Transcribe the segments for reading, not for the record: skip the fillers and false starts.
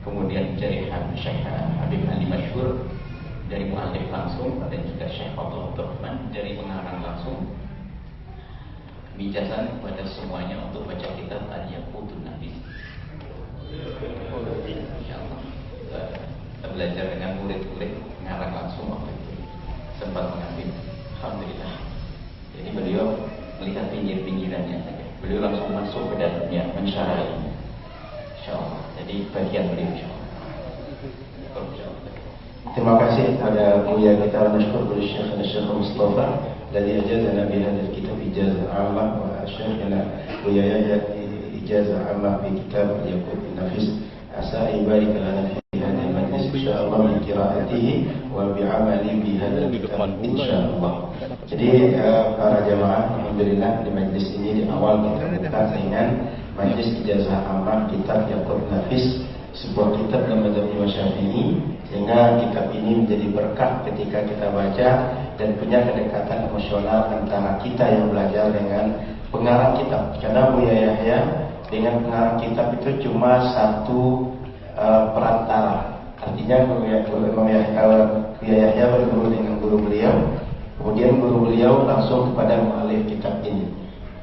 kemudian dari Syekh Habib Ali Masyhur dari mu'allif langsung, dan juga Syekh Abdul Rahman dari pengarang langsung. Ijazah kepada semuanya untuk baca kitab Al-Yaqutun Nafis. Insyaallah kita belajar dengan murid-murid pengarang langsung waktu itu, sempat mengambil. Alhamdulillah. Jadi beliau melihat pinggir-pinggirannya saja. Beliau langsung masuk ke dalamnya, mensyarahnya. Insyaallah. Jadi bagian beliau insyaallah. Terima kasih kepada Buya kita masyhur Syekh Mustafa الذي أجازنا بهذا الكتاب إجازة عامة وشيخنا Buya Yahya إجازة عامة بكتاب الياقوت النفيس. عسى أن يبارك لنا في هذا المجلس إن شاء الله بقراءته وبعمله بهذا الكتاب إن شاء الله. Jadi para jamaah, alhamdulillah di majlis ini di awal kita buka dengan majlis ijazah ammah kitab Yaqut Nafis, sebuah kitab dalam mazhab Imam Syafi'i, sehingga kitab ini menjadi berkah ketika kita baca dan punya kedekatan emosional antara kita yang belajar dengan pengarang kitab. Karena Buya Yahya dengan pengarang kitab itu cuma satu perantara. Artinya Buya Yahya berguru dengan guru beliau, kemudian guru beliau langsung kepada mu'allif kitab ini.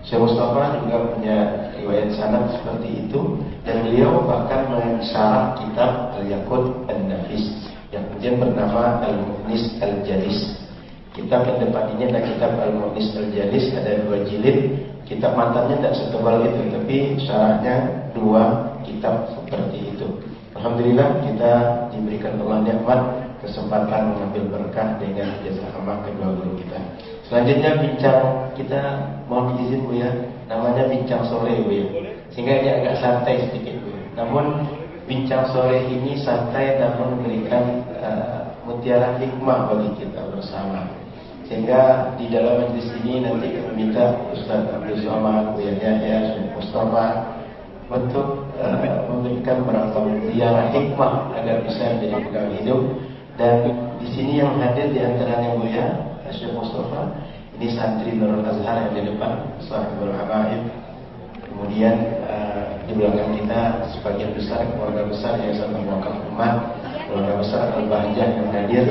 Syekh Mustafa juga punya riwayat sanad seperti itu, dan beliau bahkan mensyarah kitab Al-Yaqut An-Nafis yang kemudian bernama Al-Mughnis Al-Jalis. Kitab yang depan ini adalah kitab Al-Mughnis Al-Jalis, ada 2 jilid. Kitab matanya tidak setebal itu, tapi syarahnya 2 kitab seperti itu. Alhamdulillah kita diberikan Allah nikmat kesempatan mengambil berkah dengan ijazah ammah kedua guru kita. Selanjutnya bincang kita, mohon izin Bu ya, namanya bincang sore Bu ya, sehingga ini agak santai sedikit Bu ya. Namun bincang sore ini santai namun memberikan mutiara hikmah bagi kita bersama. Sehingga di dalam majlis ini nanti kami minta Ustaz Abdul Somad, Bu Yahya, Syekh Mustafa untuk memberikan beberapa mutiara hikmah agar bisa menjadi pegangan hidup. Dan di sini yang hadir di antaranya Bu ya, Syekh Mustafa, ini santri Nurul Azhar yang di depan, Sahibul Habaib. Kemudian di belakang kita sebagian besar keluarga besar Yayasan Wakaf Umat, keluarga besar Al-Bahjah yang hadir.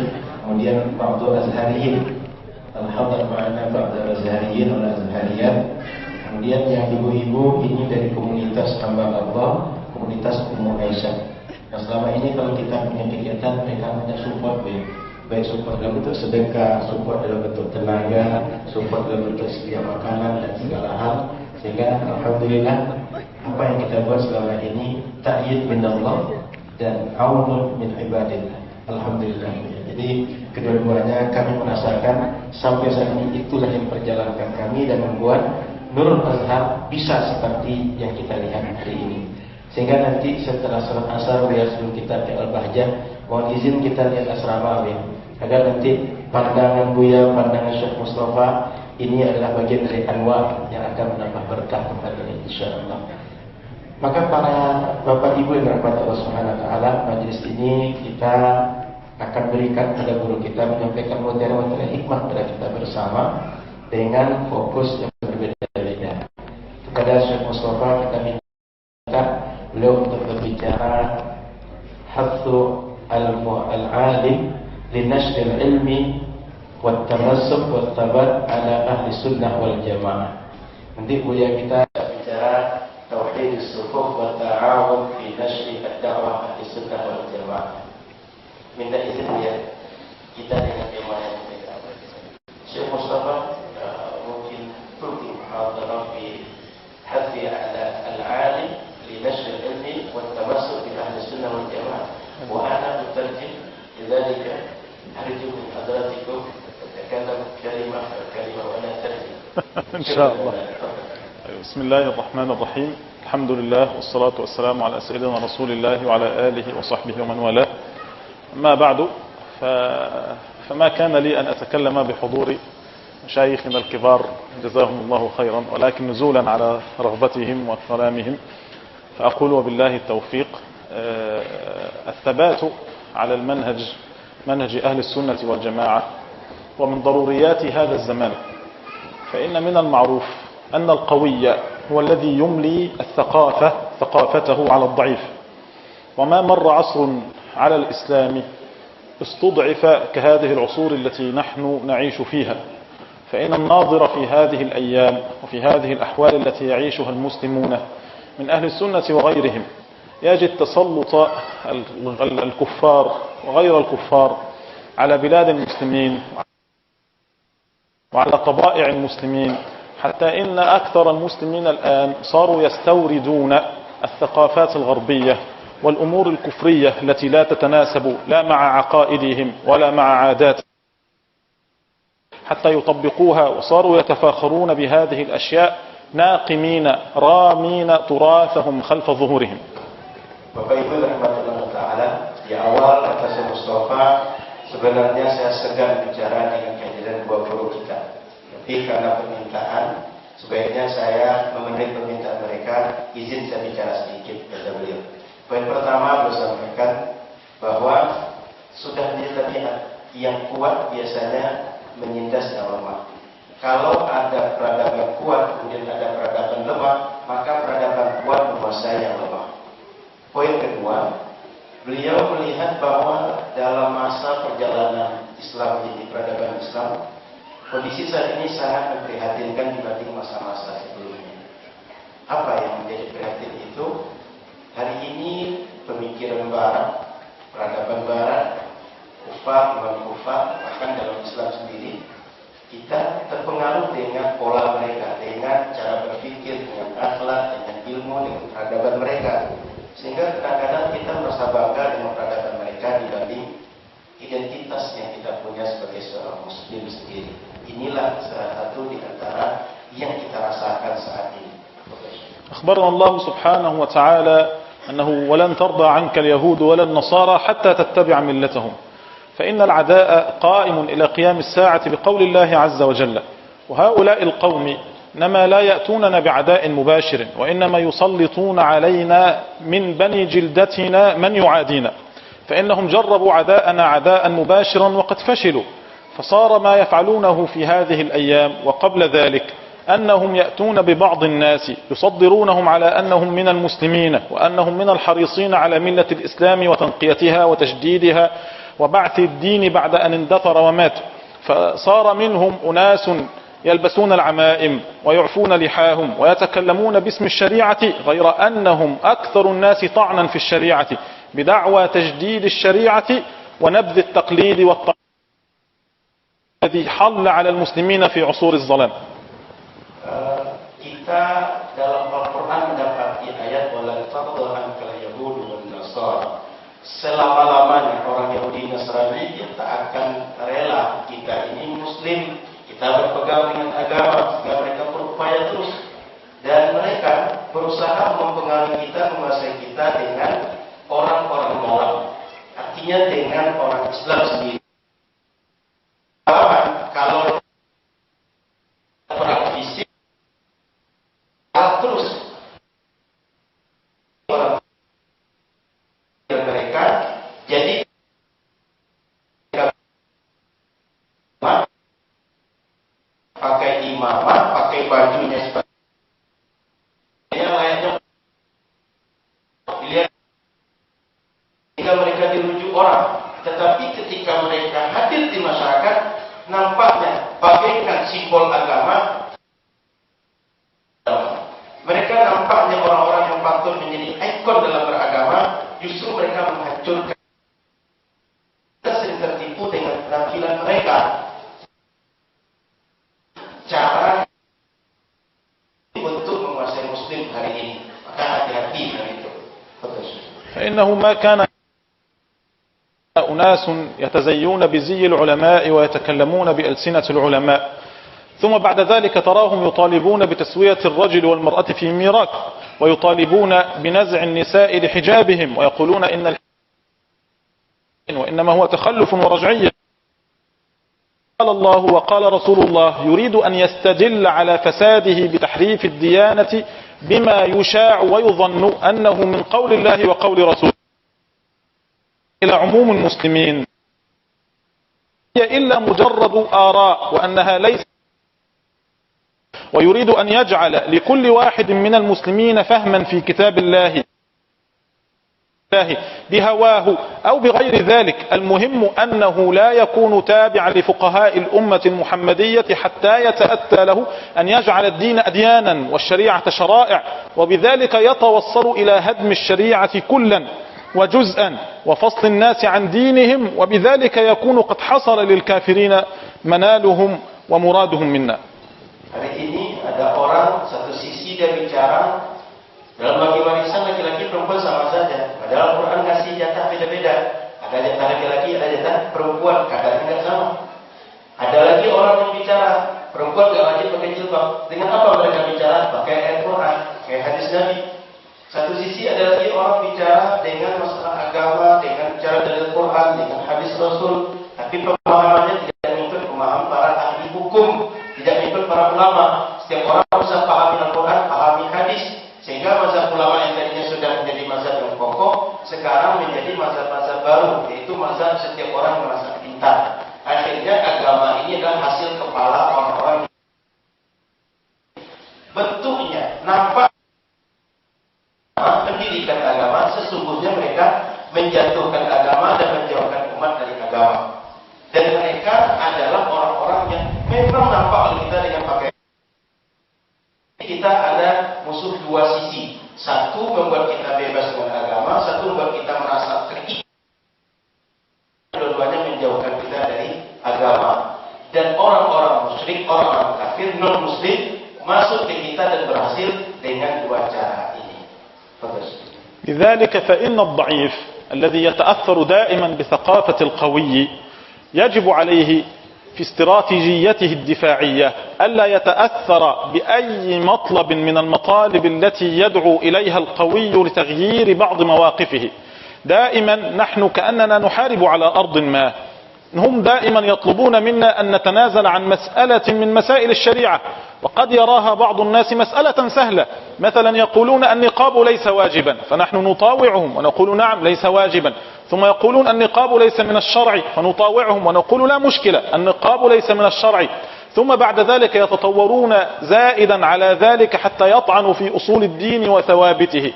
Kemudian Ba'dul Azhariyin, Al-Hadar ma'ana Ba'dul Azhariyin oleh Azhariyat. Kemudian yang ibu-ibu ini dari komunitas hamba Allah, komunitas Ummu Aisyah. Nah selama ini kalau kita punya kegiatan, mereka punya support ya. Baik support dalam bentuk sedekah, support dalam bentuk tenaga, support dalam bentuk sedia makanan dan segala hal. Sehingga alhamdulillah apa yang kita buat selama ini ta'yid min Allah dan aunun min ibadillah. Alhamdulillah. Jadi kedua-duanya kami merasakan sampai saat ini itulah yang perjalankan kami dan membuat Nurul Azhar bisa seperti yang kita lihat hari ini. Sehingga nanti setelah salat asar ya, sebelum kita ke Al-Bahjah, mohon izin kita lihat asrama ya, agar nanti pandangan Buya, pandangan Syekh Mustafa ini adalah bagian dari anwar yang akan menambah berkah kepada ini insyaallah. Maka para bapak ibu yang dirahmati Allah Subhanahu wa taala, majelis ini kita akan berikan pada guru kita menyampaikan mutiara-mutiara hikmah kepada kita bersama dengan fokus yang berbeda-beda. Kepada Syekh Mustafa kita minta beliau untuk berbicara hathu al-alim linashr al-ilmi wa tamassuk wa tabat ala ahli sunnah wal jamaah. Nanti Buya kita bicara tauhid as-sufuf wa ta'awun fi nashr ad-da'wah ahli sunnah wal jamaah. Minta izin ya kita dengan tema yang berbeda. Syekh Mustafa mungkin tulki muhadarah fi hadhi ala al-alim لنشر العلم والتمسك بأهل السنة والجماعة وأنا مترجم لذلك أرجو من حضراتكم تتكلم كلمة وأنا أترجم إن شاء الله. بسم الله الرحمن الرحيم. الحمد لله والصلاة والسلام على سيدنا رسول الله وعلى آله وصحبه ومن والاه. أما بعد فما كان لي أن أتكلم بحضور مشايخنا الكبار جزاهم الله خيرا، ولكن نزولا على رغبتهم وكلامهم فأقول وبالله التوفيق. الثبات على منهج أهل السنة والجماعة ومن ضروريات هذا الزمان، فإن من المعروف أن القوي هو الذي يملي ثقافته على الضعيف. وما مر عصر على الإسلام استضعف كهذه العصور التي نحن نعيش فيها. فإن الناظر في هذه الأيام وفي هذه الأحوال التي يعيشها المسلمون من أهل السنة وغيرهم يجد تسلط الكفار وغير الكفار على بلاد المسلمين وعلى طبائع المسلمين، حتى إن أكثر المسلمين الآن صاروا يستوردون الثقافات الغربية والأمور الكفرية التي لا تتناسب لا مع عقائدهم ولا مع عاداتهم حتى يطبقوها، وصاروا يتفاخرون بهذه الأشياء ناقمين رامين تراثهم خلف ظهورهم. Bapak Ibu rahmatullahi taala, di awal kata Syekh Mustafa, sebenarnya saya segan bicara dengan kehadiran dua guru kita. Tapi karena permintaan, sebaiknya saya memenuhi permintaan mereka, izin saya bicara sedikit, kata beliau. Poin pertama, beliau sampaikan bahwa sudah menjadi tabiat yang kuat biasanya menyindas yang lemah. Kalau ada peradaban kuat, kemudian ada peradaban lemah, maka peradaban kuat menguasai yang lemah. Poin kedua, beliau melihat bahwa dalam masa perjalanan Islam menjadi peradaban Islam, kondisi saat ini sangat memprihatinkan dibanding masa-masa sebelumnya. Apa yang menjadi prihatin itu? Hari ini pemikiran Barat, peradaban Barat, kufar, non-kufar, bahkan dalam Islam sendiri, kita terpengaruh dengan pola mereka, dengan cara berpikir, dengan akhlak, dengan ilmu, dengan peradaban mereka. Sehingga kadang-kadang kita merasa bangga dengan peradaban mereka dibanding identitas yang kita punya sebagai seorang muslim sendiri. Inilah salah satu di antara yang kita rasakan saat ini. أخبرنا الله سبحانه وتعالى أنه ولن ترضى عنك اليهود ولا النصارى حتى تتبع ملتهم، فإن العداء قائم إلى قيام الساعة بقول الله عز وجل. وهؤلاء القوم إنما لا يأتوننا بعداء مباشر، وإنما يسلطون علينا من بني جلدتنا من يعادينا، فإنهم جربوا عداءنا عداء مباشرا وقد فشلوا. فصار ما يفعلونه في هذه الأيام وقبل ذلك أنهم يأتون ببعض الناس يصدرونهم على أنهم من المسلمين وأنهم من الحريصين على ملة الإسلام وتنقيتها وتجديدها وبعث الدين بعد أن اندثر ومات. فصار منهم أناس يلبسون العمائم ويعفون لحاهم ويتكلمون باسم الشريعة، غير أنهم أكثر الناس طعنا في الشريعة بدعوى تجديد الشريعة ونبذ التقليد والطعن الذي حل على المسلمين في عصور الظلام. Kita dalam Al-Quran mendapati ayat wala taqdahan kal yahud wal nasara. Selama-lamanya orang Yahudi Nasrani yang tak akan rela kita ini muslim, kita berpegang dengan agama, sehingga mereka berupaya terus, dan mereka berusaha mempengaruhi kita, menguasai kita dengan orang-orang moral, artinya dengan orang Islam sendiri. Kalau perang fisik terus orang mereka jadi pakai imamah, pakai bajunya sebagainya layaknya dilihat sehingga mereka dirujuk orang. Tetapi ketika mereka hadir di masyarakat, nampaknya bagaikan simbol agama. Mereka nampaknya orang-orang yang patut menjadi ikon dalam beragama, justru mereka menghancurkan. Kita sering tertipu dengan penampilan mereka. Cara untuk menguasai muslim hari ini, maka hati-hati dengan itu. فإنه ما كان أناس يتزيون بزي العلماء ويتكلمون بألسنة العلماء، ثم بعد ذلك تراهم يطالبون بتسوية الرجل والمرأة في ميراث، ويطالبون بنزع النساء لحجابهم، ويقولون وإنما هو تخلف ورجعية. قال الله وقال رسول الله يريد أن يستدل على فساده بتحريف الديانة بما يشاع ويظن أنه من قول الله وقول رسوله إلى عموم المسلمين، هي إلا مجرد آراء، وأنها ليس ويريد أن يجعل لكل واحد من المسلمين فهما في كتاب الله بهواه أو بغير ذلك، المهم أنه لا يكون تابعا لفقهاء الأمة المحمدية حتى يتأتى له أن يجعل الدين أديانا والشريعة شرائع، وبذلك يتوصل إلى هدم الشريعة كلا وجزءا وفصل الناس عن دينهم، وبذلك يكون قد حصل للكافرين منالهم ومرادهم منا. Hari ini ada orang satu sisi dia bicara dalam bagi warisan laki-laki perempuan sama saja. Padahal Al-Quran kasih jatah beda-beda. Ada jatah laki-laki, ada jatah perempuan, kadang tidak sama. Ada lagi orang yang bicara perempuan gak wajib pakai jilbab. Dengan apa mereka bicara? Pakai ayat Quran, kayak hadis Nabi. Satu sisi ada lagi orang bicara dengan masalah agama, dengan bicara dari Quran, dengan hadis Rasul, tapi pemahamannya tidak mengikut pemahaman para ahli hukum, tidak mengikut para ulama. Setiap orang bisa pahami Al-Quran, pahami hadis, sehingga mazhab ulama yang tadinya sudah menjadi mazhab yang kokoh, sekarang menjadi mazhab-mazhab baru, yaitu mazhab setiap orang merasa pintar. Akhirnya agama ini adalah hasil kepala orang-orang. Bentuknya nampak pendidikan agama, sesungguhnya mereka menjatuhkan agama dan menjauhkan umat dari agama. Dan mereka adalah orang-orang yang memang nampak oleh kita dengan pakaian. Kita ada musuh dua sisi. Satu membuat kita bebas dengan agama, satu membuat kita merasa terikat. Dua-duanya menjauhkan kita dari agama. Dan orang-orang musyrik, orang-orang kafir, non-muslim masuk ke kita dan berhasil dengan dua cara ini. لذلك فإن الضعيف الذي يتأثر دائما بثقافة القوي يجب عليه في استراتيجيته الدفاعية ألا يتأثر بأي مطلب من المطالب التي يدعو إليها القوي لتغيير بعض مواقفه. دائما نحن كأننا نحارب على أرض ما، هم دائما يطلبون منا أن نتنازل عن مسألة من مسائل الشريعة، وقد يراها بعض الناس مسألة سهلة، مثلا يقولون النقاب ليس واجبا، فنحن نطاوعهم ونقول نعم ليس واجبا، ثم يقولون النقاب ليس من الشرع، فنطاوعهم ونقول لا مشكلة النقاب ليس من الشرع، ثم بعد ذلك يتطورون زائدا على ذلك حتى يطعنوا في أصول الدين وثوابته.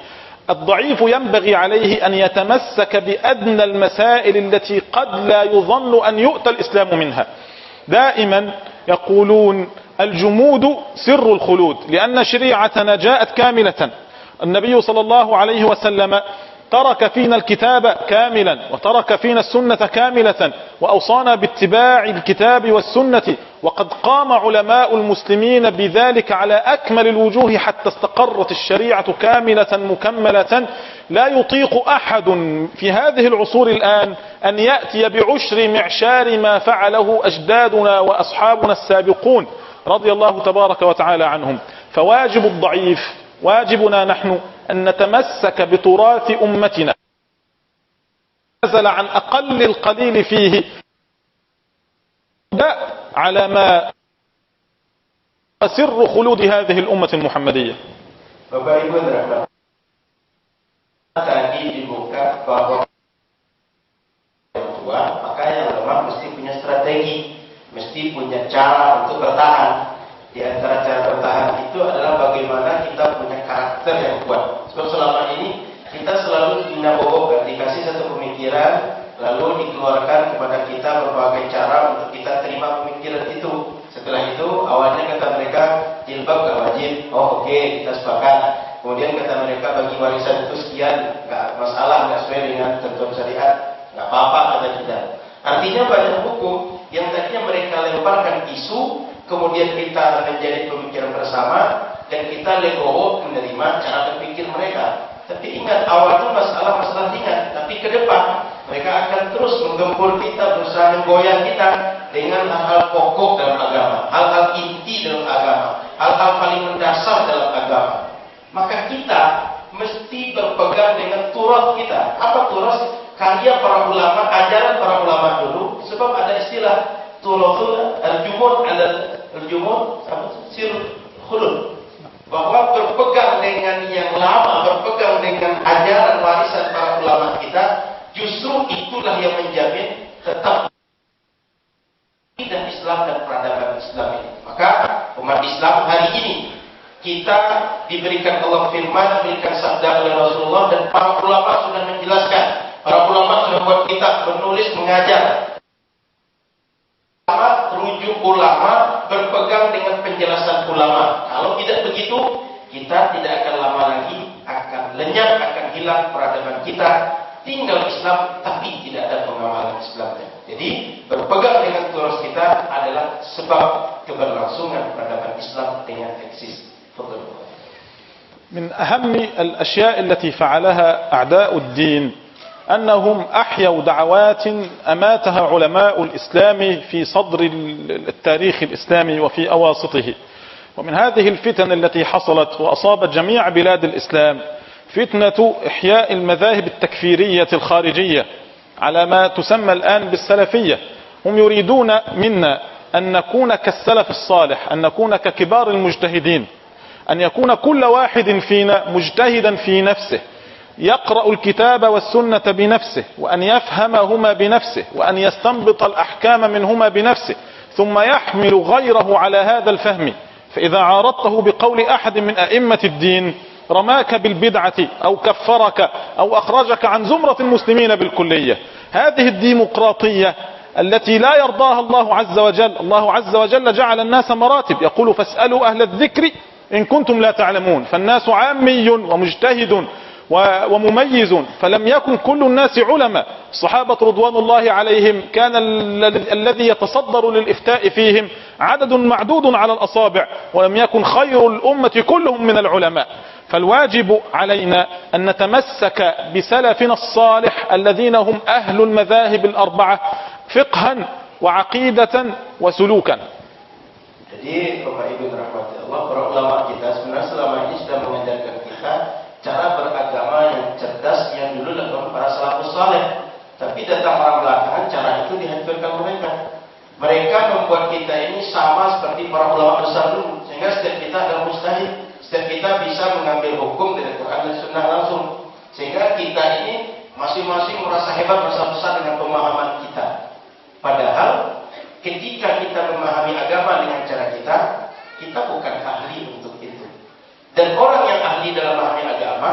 الضعيف ينبغي عليه أن يتمسك بأدنى المسائل التي قد لا يظن أن يؤتى الإسلام منها. دائما يقولون الجمود سر الخلود، لأن شريعتنا جاءت كاملة. النبي صلى الله عليه وسلم ترك فينا الكتاب كاملا وترك فينا السنة كاملة وأوصانا باتباع الكتاب والسنة، وقد قام علماء المسلمين بذلك على أكمل الوجوه حتى استقرت الشريعة كاملة مكملة. لا يطيق أحد في هذه العصور الآن أن يأتي بعشر معشار ما فعله أجدادنا وأصحابنا السابقون رضي الله تبارك وتعالى عنهم. فواجب الضعيف، واجبنا نحن أن نتمسك بتراث أمتنا، نزل عن أقل القليل فيه على ما سر خلود هذه الأمة المحمدية. Bapak Ibu terhadap tadi dibuka bahwa tua, maka yang lemah mesti punya strategi, mesti punya cara untuk bertahan. Di antara cara bertahan itu adalah bagaimana kita punya karakter yang kuat. Sebab selama ini kita selalu dinabohkan, dikasih satu pemikiran, lalu dikeluarkan kepada kita berbagai cara untuk kita terima pemikiran itu. Setelah itu awalnya kata mereka jilbab gak wajib, oh oke, kita sepakat. Kemudian kata mereka bagi warisan itu sekian, gak masalah, gak sesuai dengan ketentuan syariat, gak apa-apa kata kita. Artinya banyak hukum yang tadinya mereka lemparkan isu, kemudian kita menjadi pemikiran bersama dan kita legowo menerima cara berpikir mereka. Tapi ingat, awalnya masalah ringan, tapi ke depan mereka akan terus menggempur kita, berusaha menggoyang kita dengan hal-hal pokok dalam agama, hal-hal inti dalam agama, hal-hal paling mendasar dalam agama. Maka kita mesti berpegang dengan turas kita. Apa turas? Karya para ulama, ajaran para ulama dulu. Sebab ada istilah turathul al-jumud al-jumud sir khulud, bahwa berpegang dengan yang lama, berpegang dengan ajaran warisan para ulama kita, justru itulah yang menjamin tetap dan Islam dan peradaban Islam ini. Maka umat Islam hari ini kita diberikan Allah firman, diberikan sabda oleh Rasulullah, dan para ulama sudah menjelaskan. Para ulama sudah buat kitab, menulis, mengajar. Rujuk ulama, berpegang dengan penjelasan ulama. Kalau tidak begitu, kita tidak akan lama lagi akan lenyap, akan hilang peradaban kita. Tinggal Islam, tapi tidak ada pengamalan Islamnya. Jadi berpegang dengan tugas kita adalah sebab keberlangsungan peradaban Islam dengan eksis. من أهم الأشياء التي فعلها أعداء الدين أنهم أحيوا دعوات أماتها علماء الإسلام في صدر التاريخ الإسلامي وفي أواسطه. ومن هذه الفتن التي حصلت وأصابت جميع بلاد الإسلام فتنة إحياء المذاهب التكفيرية الخارجية على ما تسمى الآن بالسلفية. هم يريدون منا أن نكون كالسلف الصالح، أن نكون ككبار المجتهدين، أن يكون كل واحد فينا مجتهدا في نفسه، يقرأ الكتاب والسنة بنفسه، وأن يفهمهما بنفسه، وأن يستنبط الأحكام منهما بنفسه، ثم يحمل غيره على هذا الفهم. فإذا عارضته بقول أحد من أئمة الدين رماك بالبدعة أو كفرك أو أخرجك عن زمرة المسلمين بالكلية. هذه الديمقراطية التي لا يرضاها الله عز وجل. الله عز وجل جعل الناس مراتب، يقول فاسألوا أهل الذكر إن كنتم لا تعلمون. فالناس عامي ومجتهد ومميز، فلم يكن كل الناس علماء. الصحابة رضوان الله عليهم كان الذي يتصدر للإفتاء فيهم عدد معدود على الأصابع، ولم يكن خير الأمة كلهم من العلماء. فالواجب علينا أن نتمسك بسلفنا الصالح الذين هم أهل المذاهب الأربعة فقها وعقيدة وسلوكا. Jadi Bapak Ibu dirahmati Allah, para ulama kita sebenarnya selama ini sudah mengajarkan kita cara beragama yang cerdas yang dulu dilakukan para salafus saleh. Tapi datang orang belakangan, cara itu dihancurkan mereka. Mereka membuat kita ini sama seperti para ulama besar dulu, sehingga setiap kita adalah mustahid, setiap kita bisa mengambil hukum dari Quran dan Sunnah langsung. Sehingga kita ini masing-masing merasa hebat, merasa besar dengan pemahaman kita. Padahal ketika kita memahami agama dengan cara kita bukan ahli untuk itu. Dan orang yang ahli dalam memahami agama,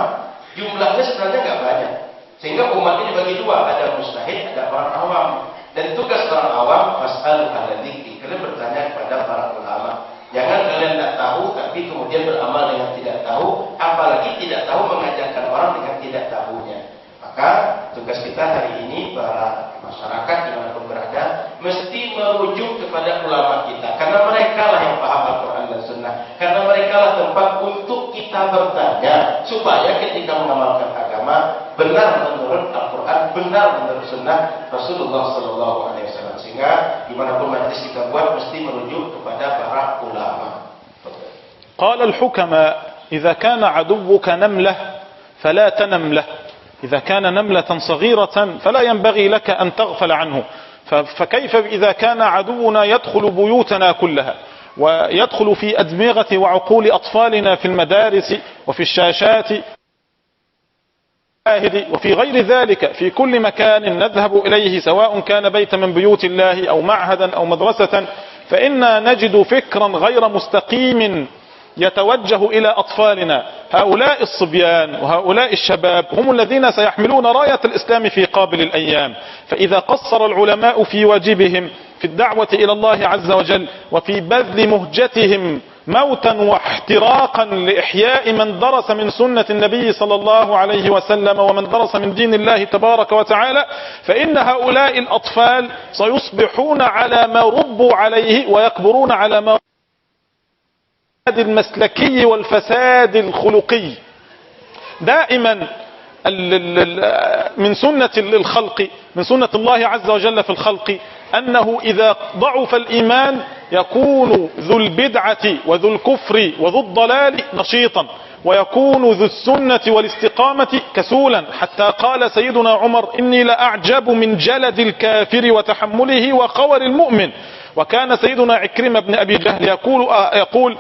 jumlahnya sebenarnya nggak banyak. Sehingga umat ini bagi dua, ada mustahid, ada orang awam. Dan tugas orang awam, fas'alu ahla dzikri, kalian bertanya kepada para ulama. Jangan kalian tidak tahu, tapi kemudian beramal dengan tidak tahu, apalagi tidak tahu mengajarkan orang dengan tidak tahunya. Maka tugas kita hari ini, para masyarakat dimanapun berada, mesti merujuk kepada ulama kita, karena mereka lah yang paham Al-Quran dan Sunnah, karena mereka lah tempat untuk kita bertanya, supaya ketika mengamalkan agama benar menurut Al-Quran, benar menurut Sunnah Rasulullah SAW. Sehingga dimanapun majlis kita buat mesti merujuk kepada para ulama. قال الحكماء إذا كان عدوك نملة فلا تنم له، إذا كان نملة صغيرة فلا ينبغي لك أن تغفل عنه. فكيف إذا كان عدونا يدخل بيوتنا كلها ويدخل في أدمغة وعقول أطفالنا في المدارس وفي الشاشات وفي غير ذلك، في كل مكان نذهب إليه سواء كان بيت من بيوت الله أو معهدا أو مدرسة، فإنا نجد فكرا غير مستقيم يتوجه إلى أطفالنا. هؤلاء الصبيان وهؤلاء الشباب هم الذين سيحملون راية الإسلام في قابل الأيام. فإذا قصر العلماء في واجبهم في الدعوة إلى الله عز وجل وفي بذل مهجتهم موتا واحتراقا لإحياء من درس من سنة النبي صلى الله عليه وسلم ومن درس من دين الله تبارك وتعالى، فإن هؤلاء الأطفال سيصبحون على ما ربوا عليه ويكبرون على ما المسلكي والفساد الخلقي. دائما من سنة الخلق، من سنة الله عز وجل في الخلق، أنه إذا ضعف الإيمان يكون ذو البدعة وذو الكفر وذو الضلال نشيطا، ويكون ذو السنة والاستقامة كسولا، حتى قال سيدنا عمر إني لأعجب من جلد الكافر وتحمله وقور المؤمن. وكان سيدنا عكرمة بن أبي جهل يقول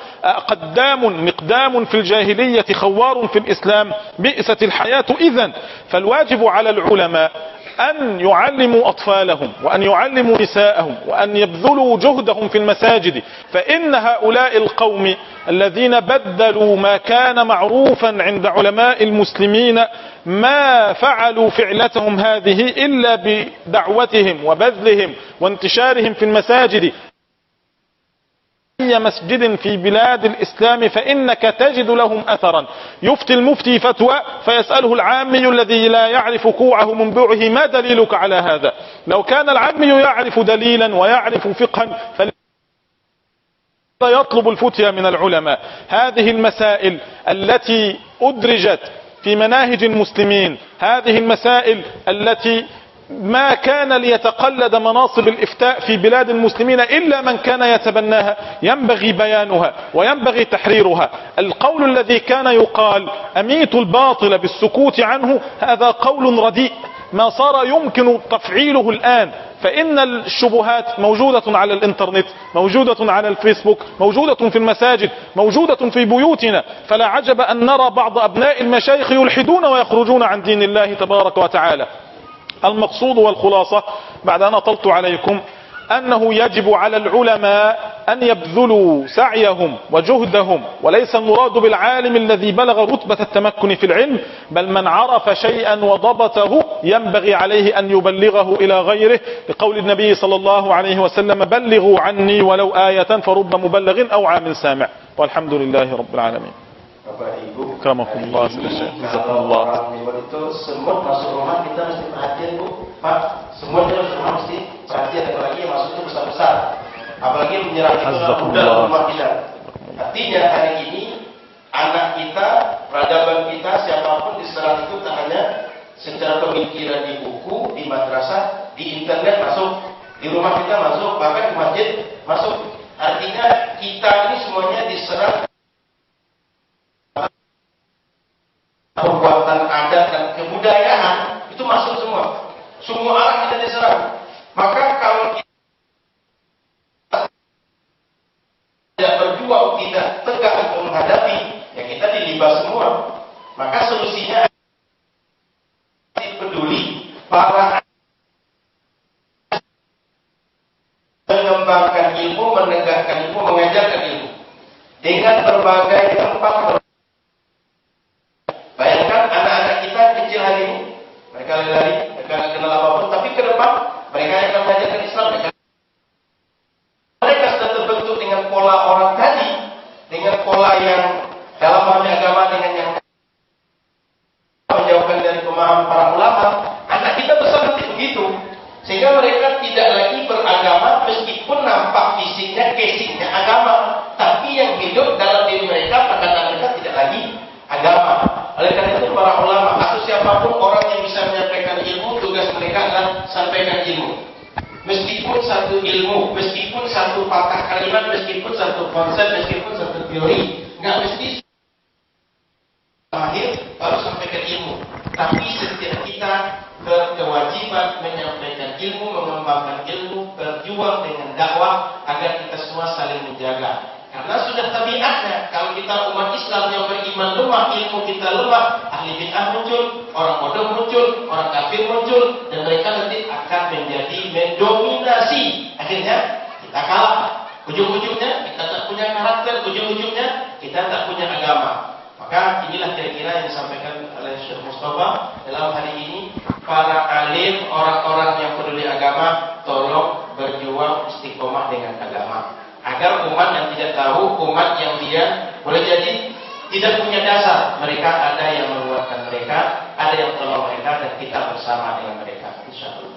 قدام مقدام في الجاهلية خوار في الإسلام بئست الحياة إذن. فالواجب على العلماء أن يعلموا أطفالهم وأن يعلموا نساءهم وأن يبذلوا جهدهم في المساجد، فإن هؤلاء القوم الذين بدلوا ما كان معروفا عند علماء المسلمين ما فعلوا فعلتهم هذه إلا بدعوتهم وبذلهم وانتشارهم في المساجد. أي مسجد في بلاد الإسلام فإنك تجد لهم أثرا. يفتي المفتي فتوى فيسأله العامي الذي لا يعرف كوعه من بوعه ما دليلك على هذا؟ لو كان العامي يعرف دليلا ويعرف فقها يطلب الفتيا من العلماء. هذه المسائل التي أدرجت في مناهج المسلمين، هذه المسائل التي ما كان ليتقلد مناصب الإفتاء في بلاد المسلمين إلا من كان يتبناها، ينبغي بيانها وينبغي تحريرها. القول الذي كان يقال أميت الباطل بالسكوت عنه هذا قول رديء ما صار يمكن تفعيله الآن، فإن الشبهات موجودة على الإنترنت، موجودة على الفيسبوك، موجودة في المساجد، موجودة في بيوتنا. فلا عجب أن نرى بعض أبناء المشايخ يلحدون ويخرجون عن دين الله تبارك وتعالى. المقصود والخلاصة بعد أن أطلت عليكم أنه يجب على العلماء أن يبذلوا سعيهم وجهدهم، وليس المراد بالعالم الذي بلغ رتبة التمكن في العلم، بل من عرف شيئا وضبطه ينبغي عليه أن يبلغه إلى غيره، لقول النبي صلى الله عليه وسلم بلغوا عني ولو آية فرب مبلغ أو عام سامع. والحمد لله رب العالمين. Bapak Ibu, Akramakum Allah, jazakumullah. Itu semut masuk rumah kita mesti perhatian Bu, Pak. Semut itu masuk rumah mesti perhatian, apalagi yang masuk itu besar-besar, apalagi menyerang itu dalam rumah kita. Artinya hari ini anak kita, peradaban kita, siapapun diserang itu tak hanya secara pemikiran di buku, di madrasah, di internet masuk, di rumah kita masuk, bahkan di masjid masuk. Artinya kita ini semuanya diserang. Perbuatan adat dan kebudayaan itu masuk semua. Semua arah kita diserang. Maka kalau kita tidak berjuang, tidak tegak untuk menghadapi, ya kita dilibas semua. Maka solusinya peduli para mengembangkan ilmu, menegakkan ilmu, mengajarkan ilmu dengan berbagai tempat. Bayangkan anak-anak kita kecil hari ini, mereka lari, mereka tidak kenal apapun, tapi ke depan mereka akan mengajarkan Islam. Mereka sudah terbentuk dengan pola orang tadi, dengan pola yang dalam memahami agama dengan yang menjauhkan dari pemahaman para ulama. Anak kita besar nanti begitu, sehingga mereka tidak lagi beragama meskipun nampak fisiknya, casingnya agama, tapi yang hidup dalam diri mereka, perkataan mereka tidak lagi agama. Oleh karena itu para ulama atau siapapun orang yang bisa menyampaikan ilmu, tugas mereka adalah sampaikan ilmu. Meskipun satu ilmu, meskipun satu patah kalimat, meskipun satu konsep, meskipun satu teori, nggak mesti lahir baru sampaikan ilmu. Tapi setiap kita berkewajiban menyampaikan ilmu, mengembangkan ilmu, berjuang dengan dakwah agar kita semua saling menjaga. Karena sudah tabiatnya, kalau kita umat Islam yang beriman lemah, ilmu kita lemah, ahli bid'ah muncul, orang bodoh muncul, orang kafir muncul, dan mereka nanti akan menjadi mendominasi. Akhirnya kita kalah. Ujung-ujungnya kita tak punya karakter, ujung-ujungnya kita tak punya agama. Maka inilah kira-kira yang disampaikan oleh Syekh Mustafa dalam hari ini. Para alim, orang-orang yang peduli agama, tolong berjuang istiqomah dengan agama. Agar umat yang tidak tahu, umat yang dia boleh jadi tidak punya dasar, mereka ada yang menguatkan mereka, ada yang tolong mereka, dan kita bersama dengan mereka, insyaallah.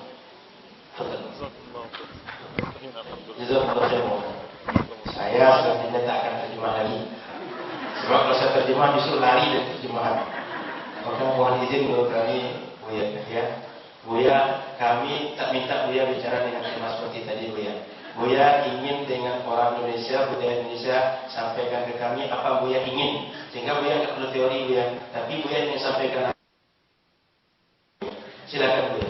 Saya selanjutnya tak akan terjemah lagi, sebab kalau saya terjemah justru lari dari terjemahan. Maka mohon izin untuk kami, Buya, ya. Buya, kami tak minta Buya bicara dengan tema seperti tadi, Buya. Buya ingin dengan orang Indonesia, budaya Indonesia, sampaikan ke kami apa Buya ingin. Sehingga Buya tidak perlu teori Buya, tapi Buya ingin sampaikan. Silakan Buya.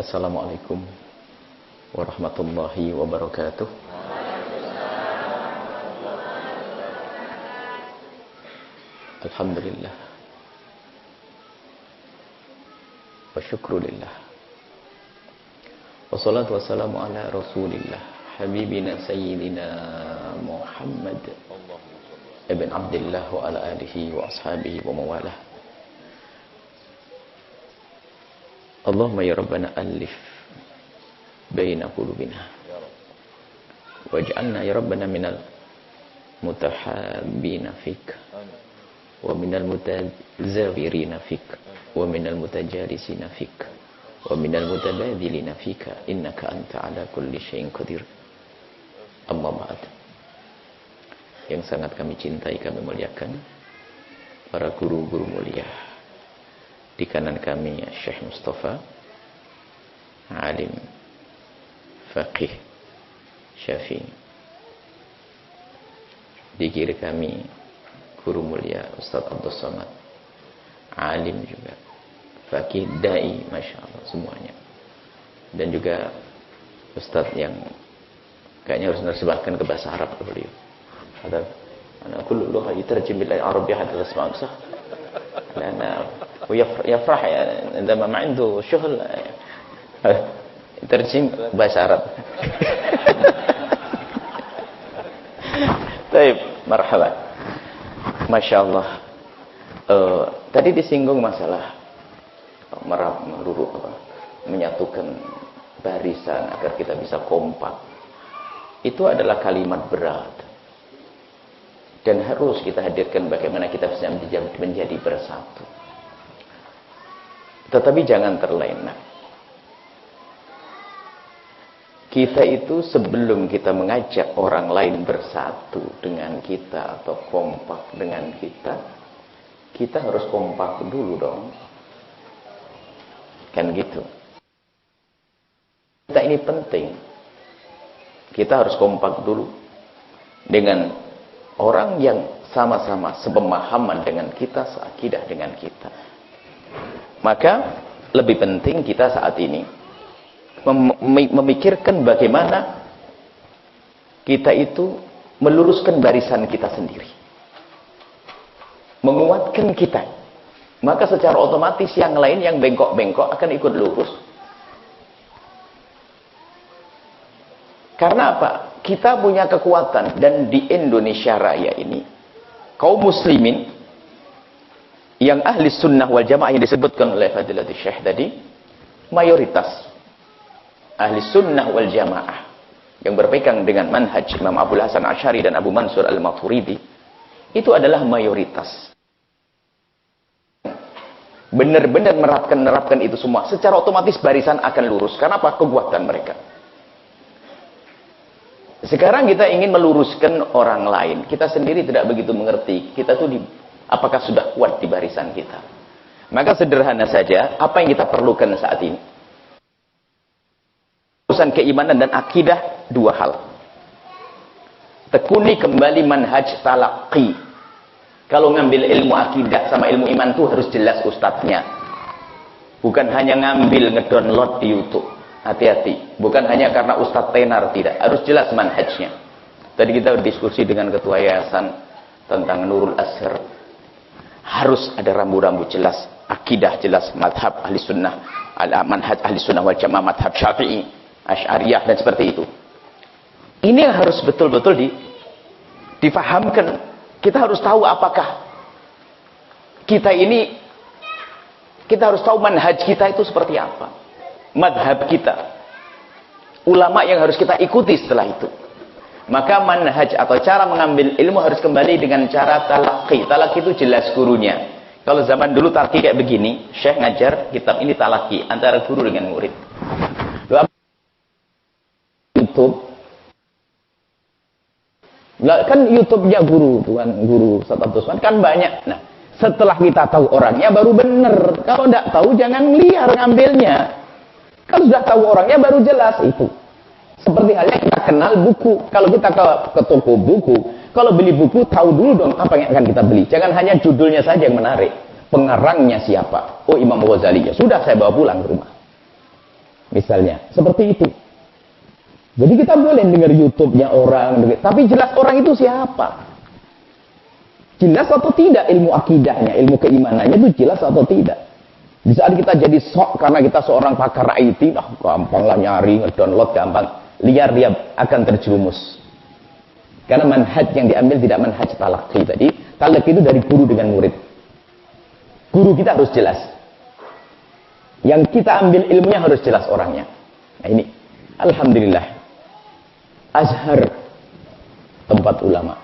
Assalamualaikum warahmatullahi wabarakatuh. Alhamdulillah wa syukrulillah wassalatu wassalamu ala rasulillah habibina sayyidina Muhammad ibn Abdullah wa ala alihi wa ashabihi wa mawalah. Allahumma ya Rabbana alif baina qulubina waj'alna ya Rabbana minal mutahabbina fik wa minal mutazawirina fik wa minal mutajalisina fik wa minal mutabadilina fika innaka anta ala kulli syai'in qadir. Amma ba'd. Yang sangat kami cintai, kami muliakan para guru-guru mulia. Di kanan kami Syekh Mustafa, alim, faqih, syafi'i. Di kiri kami guru mulia Ustaz Abdul Somad, alim juga, faqih, dai, masya Allah semuanya. Dan juga Ustaz yang kayaknya harus menerjemahkan ke bahasa Arab ke beliau. Ada ana kullu lugha yutarjim bil arabiyyah hadha isma' sah. Lana ويفرح عندما ما عنده شغل يترجم bahasa Arab. Baik, marhaban. Masya Allah. Tadi disinggung masalah menyatukan barisan agar kita bisa kompak. Itu adalah kalimat berat. Dan harus kita hadirkan bagaimana kita bisa menjadi bersatu. Tetapi jangan terlena. Kita itu sebelum kita mengajak orang lain bersatu dengan kita atau kompak dengan kita, kita harus kompak dulu dong. Kan gitu. Kita ini penting. Kita harus kompak dulu dengan orang yang sama-sama sepemahaman dengan kita, seakidah dengan kita. Maka lebih penting kita saat ini memikirkan bagaimana kita itu meluruskan barisan kita sendiri, menguatkan kita. Maka secara otomatis yang lain yang bengkok-bengkok akan ikut lurus. Karena apa? Kita punya kekuatan. Dan di Indonesia Raya ini kaum muslimin yang ahli sunnah wal jamaah yang disebutkan oleh Fadilatul Syekh tadi, mayoritas ahli sunnah wal jamaah yang berpegang dengan manhaj Imam Abdul Hasan Asy'ari dan Abu Mansur Al-Maturidi, itu adalah mayoritas. Benar-benar menerapkan itu semua, secara otomatis barisan akan lurus. Karena apa? Kekuatan mereka. Sekarang kita ingin meluruskan orang lain, kita sendiri tidak begitu mengerti kita tuh apakah sudah kuat di barisan kita. Maka sederhana saja, apa yang kita perlukan saat ini? Urusan keimanan dan akidah, dua hal. Tekuni kembali manhaj talaqi. Kalau ngambil ilmu akidah sama ilmu iman tuh harus jelas ustadznya. Bukan hanya ngambil ngedownload di YouTube. Hati-hati. Bukan hanya karena ustadz tenar, tidak. Harus jelas manhajnya. Tadi kita berdiskusi dengan ketua yayasan tentang Nurul Azhar. Harus ada rambu-rambu jelas, akidah jelas, madhab ahli sunnah, manhaj ahli sunnah wal jamaah, madhab syafi'i, asy'ariyah, dan seperti itu. Ini yang harus betul-betul difahamkan. Kita harus tahu apakah kita harus tahu manhaj kita itu seperti apa, madhab kita, ulama yang harus kita ikuti setelah itu. Maka manhaj atau cara mengambil ilmu harus kembali dengan cara talaqi. Talaqi itu jelas gurunya. Kalau zaman dulu talaqi kayak begini, Syekh ngajar kitab ini talaqi antara guru dengan murid. YouTube. Kan YouTube-nya guru, tuan guru Ustaz Abdul Somad kan banyak. Nah, setelah kita tahu orangnya baru benar. Kalau tidak tahu jangan liar ngambilnya. Kalau sudah tahu orangnya baru jelas itu. Seperti halnya kita kenal buku. Kalau kita ke toko buku, kalau beli buku tahu dulu dong apa yang akan kita beli. Jangan hanya judulnya saja yang menarik. Pengarangnya siapa? Oh, Imam Ghazali. Ya sudah, saya bawa pulang ke rumah. Misalnya, seperti itu. Jadi kita boleh dengar YouTube-nya orang, tapi jelas orang itu siapa? Jelas atau tidak ilmu akidahnya, ilmu keimanannya itu jelas atau tidak? Di saat kita jadi sok karena kita seorang pakar IT, gampang lah nyari, ngedownload gampang. Liar dia akan terjerumus. Karena manhaj yang diambil tidak manhaj talaqi tadi. Talaqi itu dari guru dengan murid. Guru kita harus jelas. Yang kita ambil ilmunya harus jelas orangnya. Nah ini, alhamdulillah. Azhar, tempat ulama.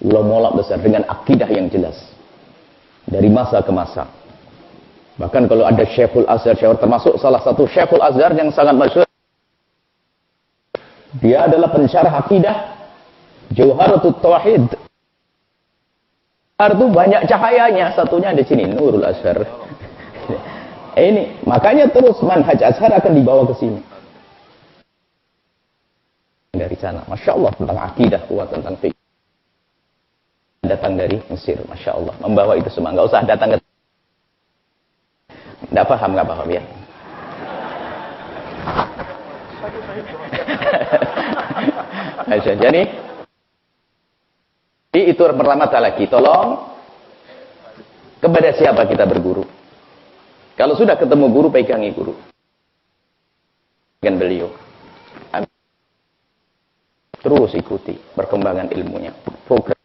Ulama besar dengan akidah yang jelas. Dari masa ke masa. Bahkan kalau ada Syekhul Azhar, termasuk salah satu Syekhul Azhar yang sangat masyhur. Dia adalah pensyarah akidah Jauharatut Tauhid. Itu banyak cahayanya, satunya di sini Nurul Azhar. Ini makanya terus manhaj Azhar akan dibawa ke sini. Dari sana, masya Allah tentang akidah kuat, tentang fikih. Datang dari Mesir, masya Allah, membawa itu semua. Nggak usah datang ke. Nggak paham ya. Jadi itu pertama lagi, tolong kepada siapa kita berguru. Kalau sudah ketemu guru, pegangi guru dengan beliau. Terus ikuti perkembangan ilmunya. Program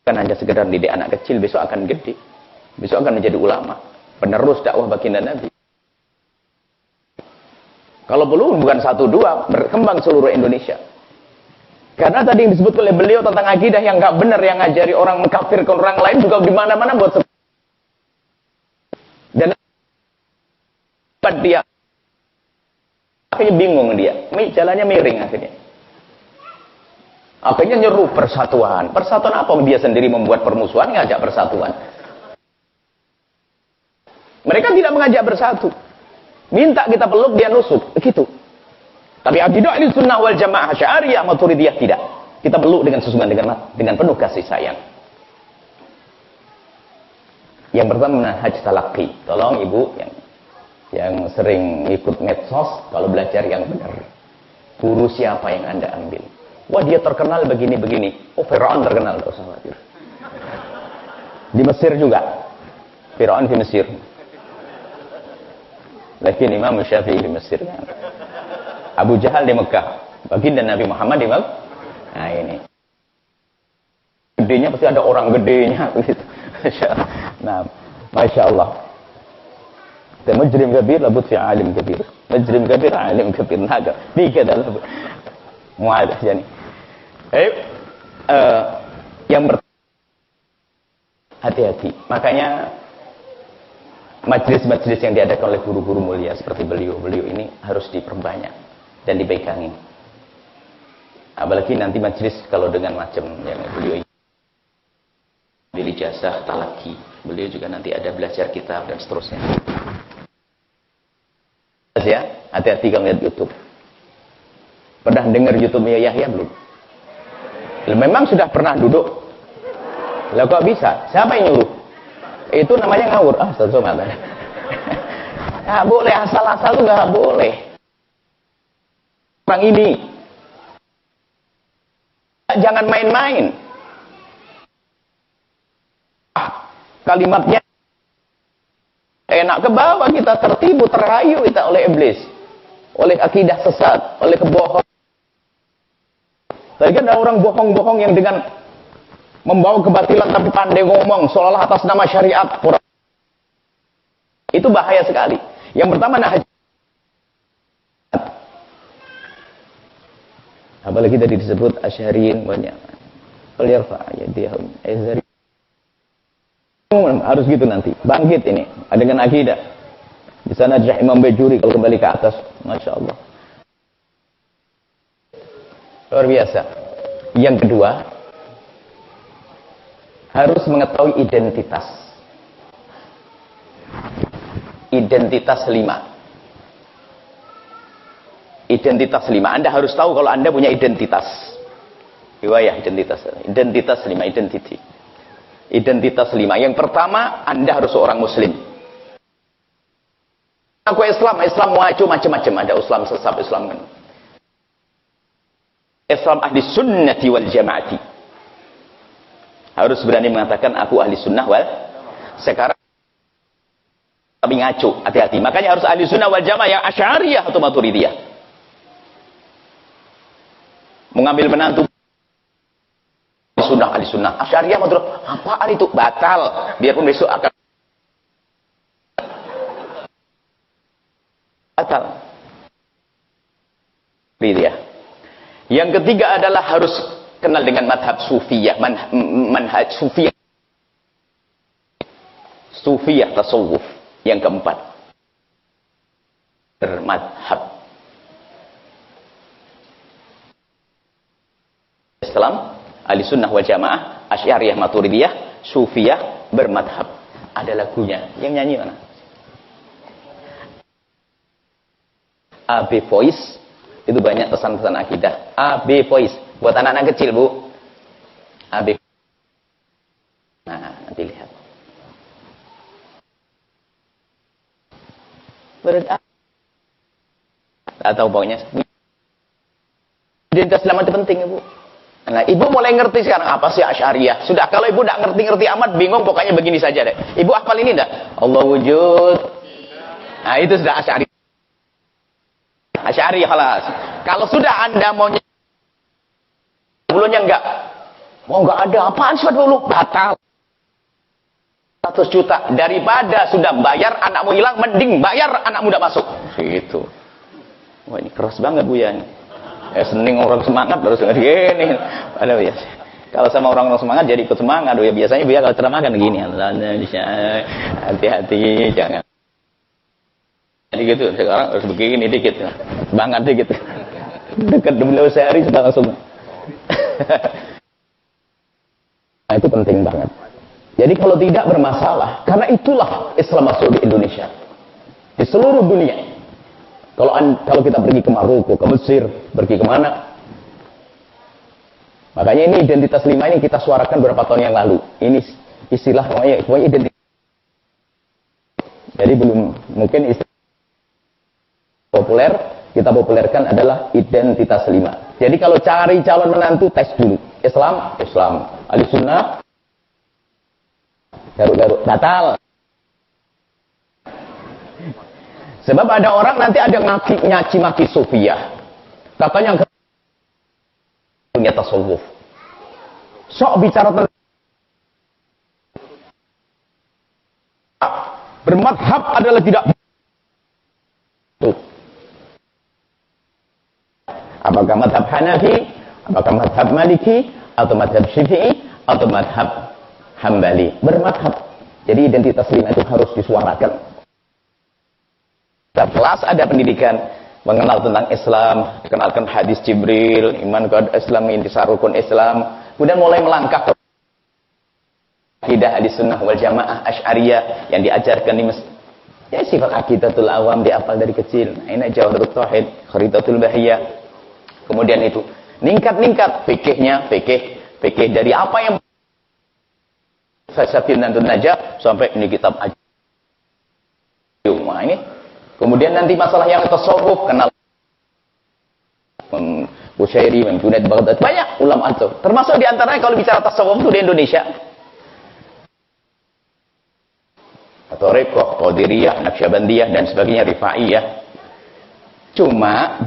bukan hanya sekedar didik anak kecil, besok akan gede, besok akan menjadi ulama, penerus dakwah baginda Nabi. Kalau perlu bukan 1-2, berkembang seluruh Indonesia. Karena tadi yang disebut oleh beliau tentang akidah yang nggak benar, yang ngajari orang mengkafirkan orang lain juga di mana-mana buat dan dia akhirnya bingung dia, jalannya miring akhirnya. Akhirnya nyeru persatuan. Persatuan apa? Dia sendiri membuat permusuhan, ngajak persatuan. Mereka tidak mengajak bersatu. Minta kita peluk, dia nusuk. Begitu. Tapi akidah Ahlussunnah wal Jamaah Asy'ariyah Maturidiyah tidak. Kita peluk dengan sesungguhan, dengan penuh kasih sayang. Yang pertama manhaj talaqi. Tolong ibu yang sering ikut medsos, kalau belajar yang benar. Guru siapa yang Anda ambil? Wah, dia terkenal begini-begini. Oh, Firaun terkenal, enggak usah khawatir. Di Mesir juga. Firaun di Mesir. Lakin Imam Syafi'i di Mesir. Abu Jahal di Mekah. Baginda Nabi Muhammad di Mekah. Nah ini. Gedenya pasti ada orang gedenya. Nah, Masya Allah. Mujrim kabir labud fi alim kabir. Mujrim kabir alim kabir. Naga. Tiga dalam. Muadah jadi. Yang hati-hati. Makanya majelis-majelis yang diadakan oleh guru-guru mulia seperti beliau ini harus diperbanyak dan dipegangi. Apalagi nanti majelis kalau dengan macam yang beliau pilih ijazah talaqi, beliau juga nanti ada belajar kitab dan seterusnya. Ya, hati-hati kalau lihat YouTube. Pernah dengar YouTube Yahya belum? Memang sudah pernah duduk. Lah kok bisa? Siapa yang nyuruh? Itu namanya ngawur. Astagfirullah. Nggak boleh, asal-asal itu nggak boleh. Orang ini jangan main-main. Kalimatnya enak ke bawah, kita tertipu, terayu kita oleh iblis, oleh akidah sesat, oleh kebohongan. Tadi kan ada orang bohong-bohong yang dengan membawa kebatilan tapi pandai ngomong seolah atas nama syariat. Itu bahaya sekali. Yang pertama apalagi tadi disebut asyariyin banyak. Harus gitu nanti. Bangkit ini dengan akidah. Di sana ada Imam Bajuri kalau kembali ke atas, Masya Allah. Luar biasa. Yang kedua, harus mengetahui identitas. Identitas 5. Identitas 5. Anda harus tahu kalau Anda punya identitas. Riwayah identitas 5, identity. Identitas 5. Yang pertama, Anda harus seorang muslim. Aku Islam macam-macam, ada Islam sesat, Islam kan. Islam ahli sunnati wal jamaati. Harus berani mengatakan aku ahli sunnah wal. Sekarang tapi ngaco, hati-hati. Makanya harus ahli sunnah wal jamaah yang Asy'ariyah atau Maturidiyah. Mengambil menantu sunnah, ahli sunnah. Asy'ariyah Maturidiyah, apaan itu? Batal. Biarpun besok akan batal. Ridiyah. Yang ketiga adalah harus kenal dengan madhab sufiyah, manhaj sufiyah. Sufiyah tasawuf. Yang keempat, bermadhab. Islam, ahli sunnah wal jamaah, Asy'ariyah Maturidiyah, Sufiyah, bermadhab. Ada lagunya. Yang nyanyi mana? AB Voice. Itu banyak pesan-pesan akidah. AB Voice. Buat anak-anak kecil, Bu. AB. Nah, nanti lihat. Atau pokoknya identitas Islam itu penting, Ibu. Nah, Ibu mulai ngerti sekarang apa sih Asy'ariyah. Sudah, kalau Ibu tidak ngerti-ngerti amat, bingung, pokoknya begini saja deh. Ibu hafal ini enggak? Allah wujud. Nah, itu sudah Asy'ariyah. Asy'ariyah halas. Kalau sudah Anda mau dulunya enggak. Mau enggak ada apaan sih dulu? Batal. 100 juta daripada sudah bayar anakmu hilang, mending bayar anakmu udah masuk. Gitu. Wah, ini keras banget Bu ya. Sening orang semangat harus gini. Padahal ya. Kalau sama orang-orang semangat jadi ikut semangat. Ya biasanya Bu ya kalau ceramah kan gini. Hati-hati jangan. Jadi gitu, sekarang harus begini dikit. Semangat dikit. Dekat beliau sehari sudah langsung. Nah, itu penting banget. Jadi kalau tidak bermasalah, karena itulah Islam masuk di Indonesia, di seluruh dunia. Kalau kita pergi ke Maroko, ke Mesir, pergi kemana? Makanya ini identitas 5 ini kita suarakan beberapa tahun yang lalu. Ini istilah pokoknya identitas. Jadi belum mungkin istilah populer, kita populerkan adalah identitas 5. Jadi kalau cari calon menantu, tes dulu. Islam, ahli sunnah, garuk-garuk, batal. Sebab ada orang nanti ada nyaci-maki sufiyah. Katanya punya tasawuf. Sok bicara tentang bermadhab adalah tidak. Apakah madhab Hanafi, apakah madhab Maliki, atau madhab Syafi'i, atau madhab Hambali, bermadhab. Jadi identitas 5 itu harus disuarakan. Kelas ada pendidikan mengenal tentang Islam, dikenalkan hadis Jibril, iman kepada Islam, intisar rukun Islam, kemudian mulai melangkah ke akidah ahli sunnah wal jamaah Asy'ariyah yang diajarkan di masjid. Ya sifat aqidatul awam dihafal dari kecil. Nah, ini Jawharut Tauhid, Kharidatul Bahiyah. Kemudian itu ningkat fikihnya, fikih dari apa yang Fasatin dan Najah sampai ini kitab aja. Nah, ini kemudian nanti masalah yang tasawuf, kenal Bushairi, Junaid Baghdad, banyak ulama itu. Termasuk diantaranya kalau bicara tasawuf itu di Indonesia. Thariqah, Qadiriyah, Naqsyabandiyah dan sebagainya, Rifaiyah. Cuma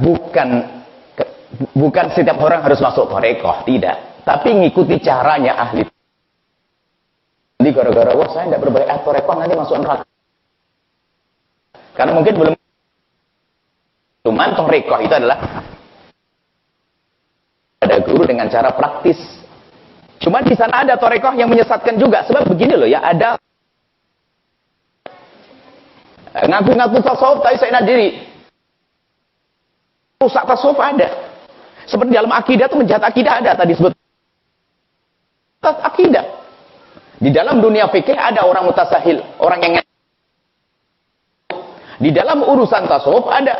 bukan setiap orang harus masuk thariqah, tidak. Tapi ngikuti caranya ahli. Jadi gara-gara wah saya tidak berbaiat thariqah nanti masuk neraka. Karena mungkin belum. Cuman thariqah itu adalah ada guru dengan cara praktis. Cuman di sana ada thariqah yang menyesatkan juga. Sebab begini loh ya, ada ngaku-ngaku tasawuf tapi saya diri. Rusak tasawuf ada. Seperti dalam akidah itu menjahat akidah ada tadi sebut. Akidah. Di dalam dunia fikih ada orang mutasahil, orang yang di dalam urusan tasawuf ada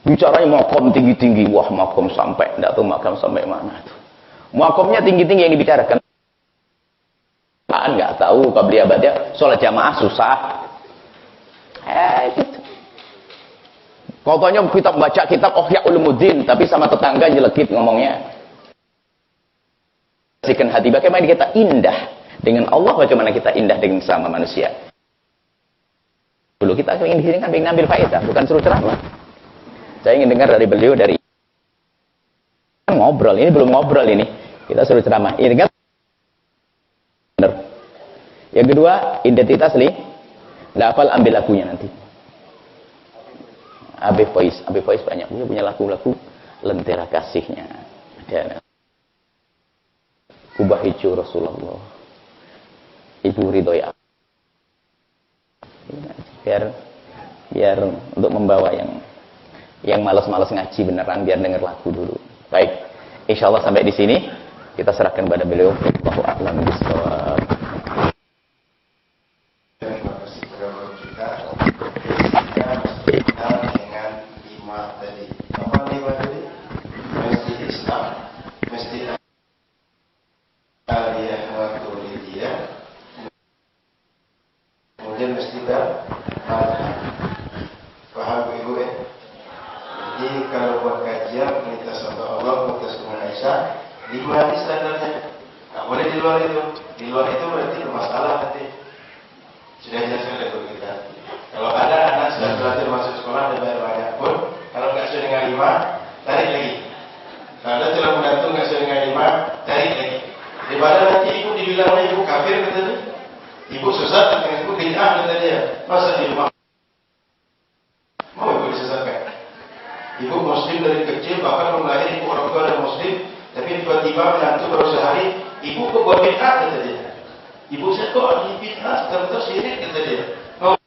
bicaranya makom tinggi-tinggi. Wah, makom sampai enggak tahu makom sampai mana tuh. Makomnya tinggi-tinggi yang dibicarakan. Enggak tahu qabliyah ba'diyah, salat jamaah susah. Itu Pokoknya kita baca kitab Ihya Ulumuddin, tapi sama tetangga jelekit ngomongnya. Bersihkan hati, bagaimana kita indah dengan Allah, bagaimana kita indah dengan sama manusia. Dulu kita ingin di sini kan ingin ambil faedah, bukan suruh ceramah. Saya ingin dengar dari beliau, dari ngobrol, ini belum ngobrol ini. Kita suruh ceramah. Ini kan benar. Yang kedua, identitas li. Lafal ambil lagunya nanti. Abi Faiz banyak punya lagu-lagu Lentera Kasihnya. Ada Kubah Hijau Rasulullah. Ibu Ridhoya. Biar untuk membawa yang malas-malas ngaji beneran, biar denger lagu dulu. Baik. Insyaallah sampai di sini kita serahkan pada beliau. Allahu a'lam bishawab. Kemudian mesti paham ibu ya. Jadi kalau buat kajian minta sama Allah, minta sama Aisyah, 5 hadis standarnya. Nggak boleh di luar itu. Di luar itu berarti bermasalah nanti. Sudah jelaskan oleh guru kita. Kalau ada anak sudah belajar masuk sekolah dan bayar banyak pun, kalau nggak sesuai dengan 5, tarik lagi. Kalau ada calon menantu nggak sesuai dengan 5, tarik lagi. Daripada nanti ibu dibilang ibu kafir kata dia. Ibu sesat dengan ibu bid'ah kata dia. Masa di rumah mau ibu disesatkan? Ibu muslim dari kecil, bahkan melahir ibu orang tua dan muslim, tapi tiba-tiba menantu baru sehari, ibu kok buat bid'ah kata dia. Ibu saya kok ada bid'ah, betul-betul syirik kata dia. Oh,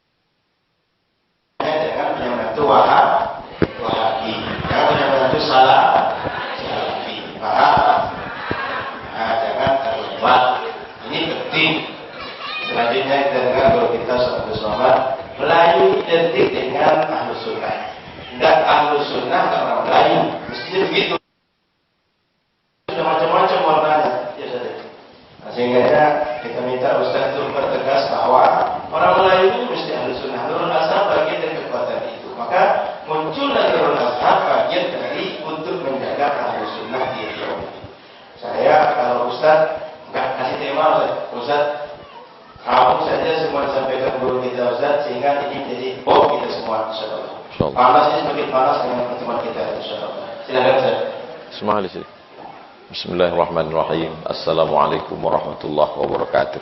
jangan punya menantu wahabi, jangan punya menantu salafi, paham? Nah, jangan terlibat. Ini penting. Selanjutnya kita dengar kalau kita bersama Melayu identik dengan Ahlus Sunnah. Dan Ahlus Sunnah karena Melayu, mestinya begitu. Sudah macam-macam warnanya, ya saudara. Nah, sehingga kita minta Ustaz untuk pertegas bahwa orang Melayu itu mesti Ahlus Sunnah. Nurul Azhar bagian dari kekuatan itu. Maka muncullah Nurul Azhar bagian dari untuk menjaga Ahlus Sunnah di Ethiopia. Saya kalau Ustaz nggak kasih tema Ustaz kamu saja semua disampaikan guru kita Ustaz, sehingga ini menjadi kita semua insyaallah. Panas ini semakin panas dengan pertemuan kita insyaallah. Silakan Ustaz. Bismillahirrahmanirrahim. Bismillahirrahmanirrahim. Assalamualaikum warahmatullahi wabarakatuh.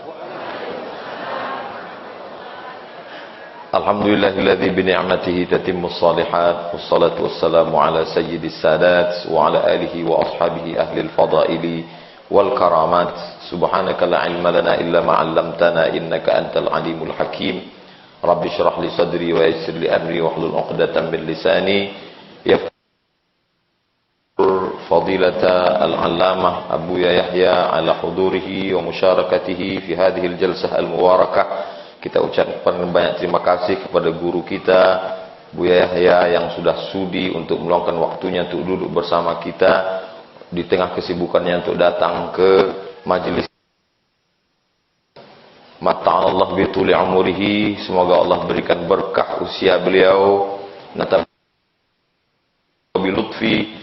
Alhamdulillahilladzi bi ni'matihi tatimmus shalihat, wassalatu wassalamu ala sayyidis sadat wa ala alihi wa ashabihi ahlil fadaili wal karamat. Subhanaka la ilma lana illa ma 'allamtana innaka antal alimul hakim. Rabbi shrah li sadri wa yassir li amri wahlul 'uqdatam min lisani yafqahu fadilata al-'allamah Abu Yahya ala hudurihi wa musyarakatihi fi hadhihi al-jalsah al-mubarakah. Kita ucapkan banyak terima kasih kepada guru kita Buya Yahya yang sudah sudi untuk meluangkan waktunya untuk duduk bersama kita di tengah kesibukannya untuk datang ke majelis. Mata'allah bituli umurihi, semoga Allah berikan berkah usia beliau, nata bilutfi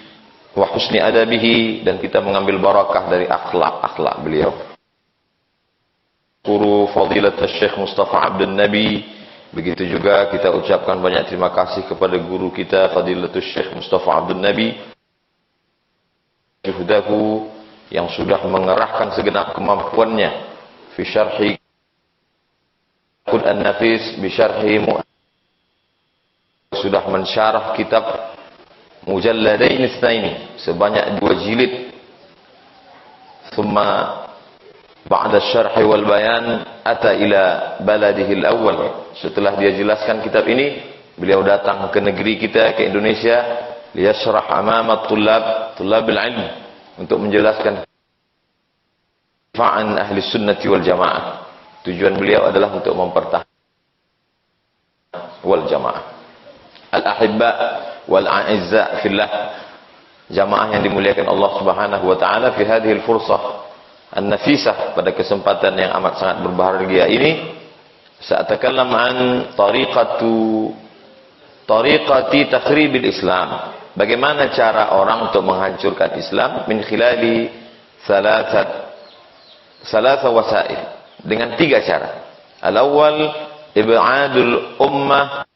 wa husni adabihi, dan kita mengambil barakah dari akhlak beliau. Guru Fadilat Syekh Mustafa Abdul Nabi, begitu juga kita ucapkan banyak terima kasih kepada guru kita Fadilatul Syekh Mustafa Abdul Nabi Juhdahu, yang sudah mengerahkan segenap kemampuannya fi syarhi Quran Nafis bi syarhi sudah mensyarah kitab Mujalladain Itsnaini sebanyak 2 jilid. Thumma ba'da syarhi wal bayan ata ila baladihi al-awwal. Setelah dia jelaskan kitab ini, beliau datang ke negeri kita, ke Indonesia, liyashrah amama tullabul ilm, untuk menjelaskan fa'an ahli sunnati wal jamaah. Tujuan beliau adalah untuk mempertahankan wal jamaah. Al-ahibba wal a'izza fillah, jamaah yang dimuliakan Allah Subhanahu wa taala, fi hadhil fursah an-nafisah, pada kesempatan yang amat sangat berbahagia ini, sa'atakallam an tariqatu tariqati takhribil Islam. Bagaimana cara orang untuk menghancurkan Islam? Min khilali salasa wasail. Dengan 3 cara. Al-awwal ib'adul ummah.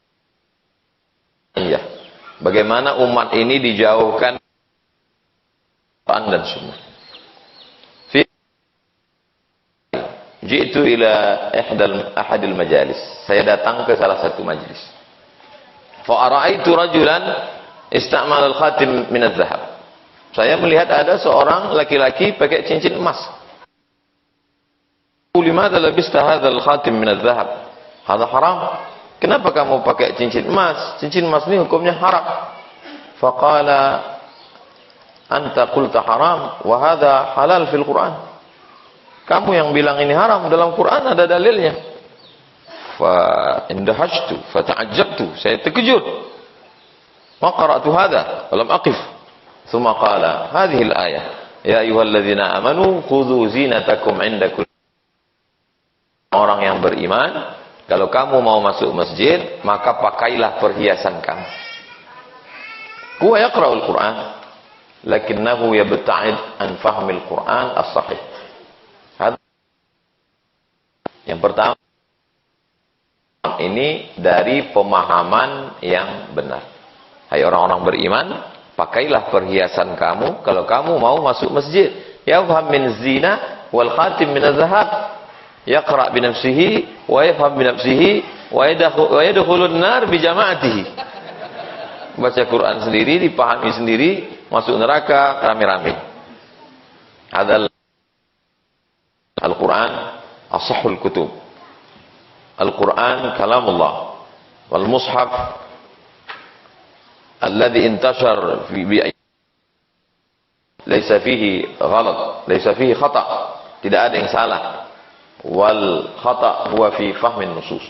Bagaimana umat ini dijauhkan Quran dan Sunnah. Jitu ila ahadil majalis. Saya datang ke salah satu majlis. Fa ara'aitu rajulan ista'mal al-khatim min adh-dhahab. Saya melihat ada seorang laki-laki pakai cincin emas. Limadha labista hadzal khatim min adh-dhahab? Hadza haram. Kenapa kamu pakai cincin emas? Cincin emas ini hukumnya haram. Faqala anta qulta haram wa hadha halal fil Quran. Kamu yang bilang ini haram, dalam Quran ada dalilnya. Fa indahajtu fa ta'ajjabtu. Saya terkejut. Ma qara'tu hadha wa lam aqif. Thumma qala hadhihi al-ayah ya ayyuhalladzina amanu khudhu zinatakum 'inda kulli. Orang yang beriman, kalau kamu mau masuk masjid, maka pakailah perhiasan kamu. Huwa yaqra'ul Qur'an, lakinnahu yabta'id an fahmil Qur'an as-sahih. Yang pertama, ini dari pemahaman yang benar. Hai orang-orang beriman, pakailah perhiasan kamu kalau kamu mau masuk masjid. Yafham min zina wal khatim min az-zahab. Yaqra' bi nafsihi wa yafham bi nafsihi wa yadkhulun nar bi jama'atihi. Baca Quran sendiri, dipahami sendiri, masuk neraka rame-rame. Hadal Al-Quran asahul kutub. Al-Quran kalamullah. Wal mushaf alladhi intashar fi laysa fihi ghalat, laysa fihi khata'. Tidak ada yang salah. Wal khata' huwa fi fahmin nusus.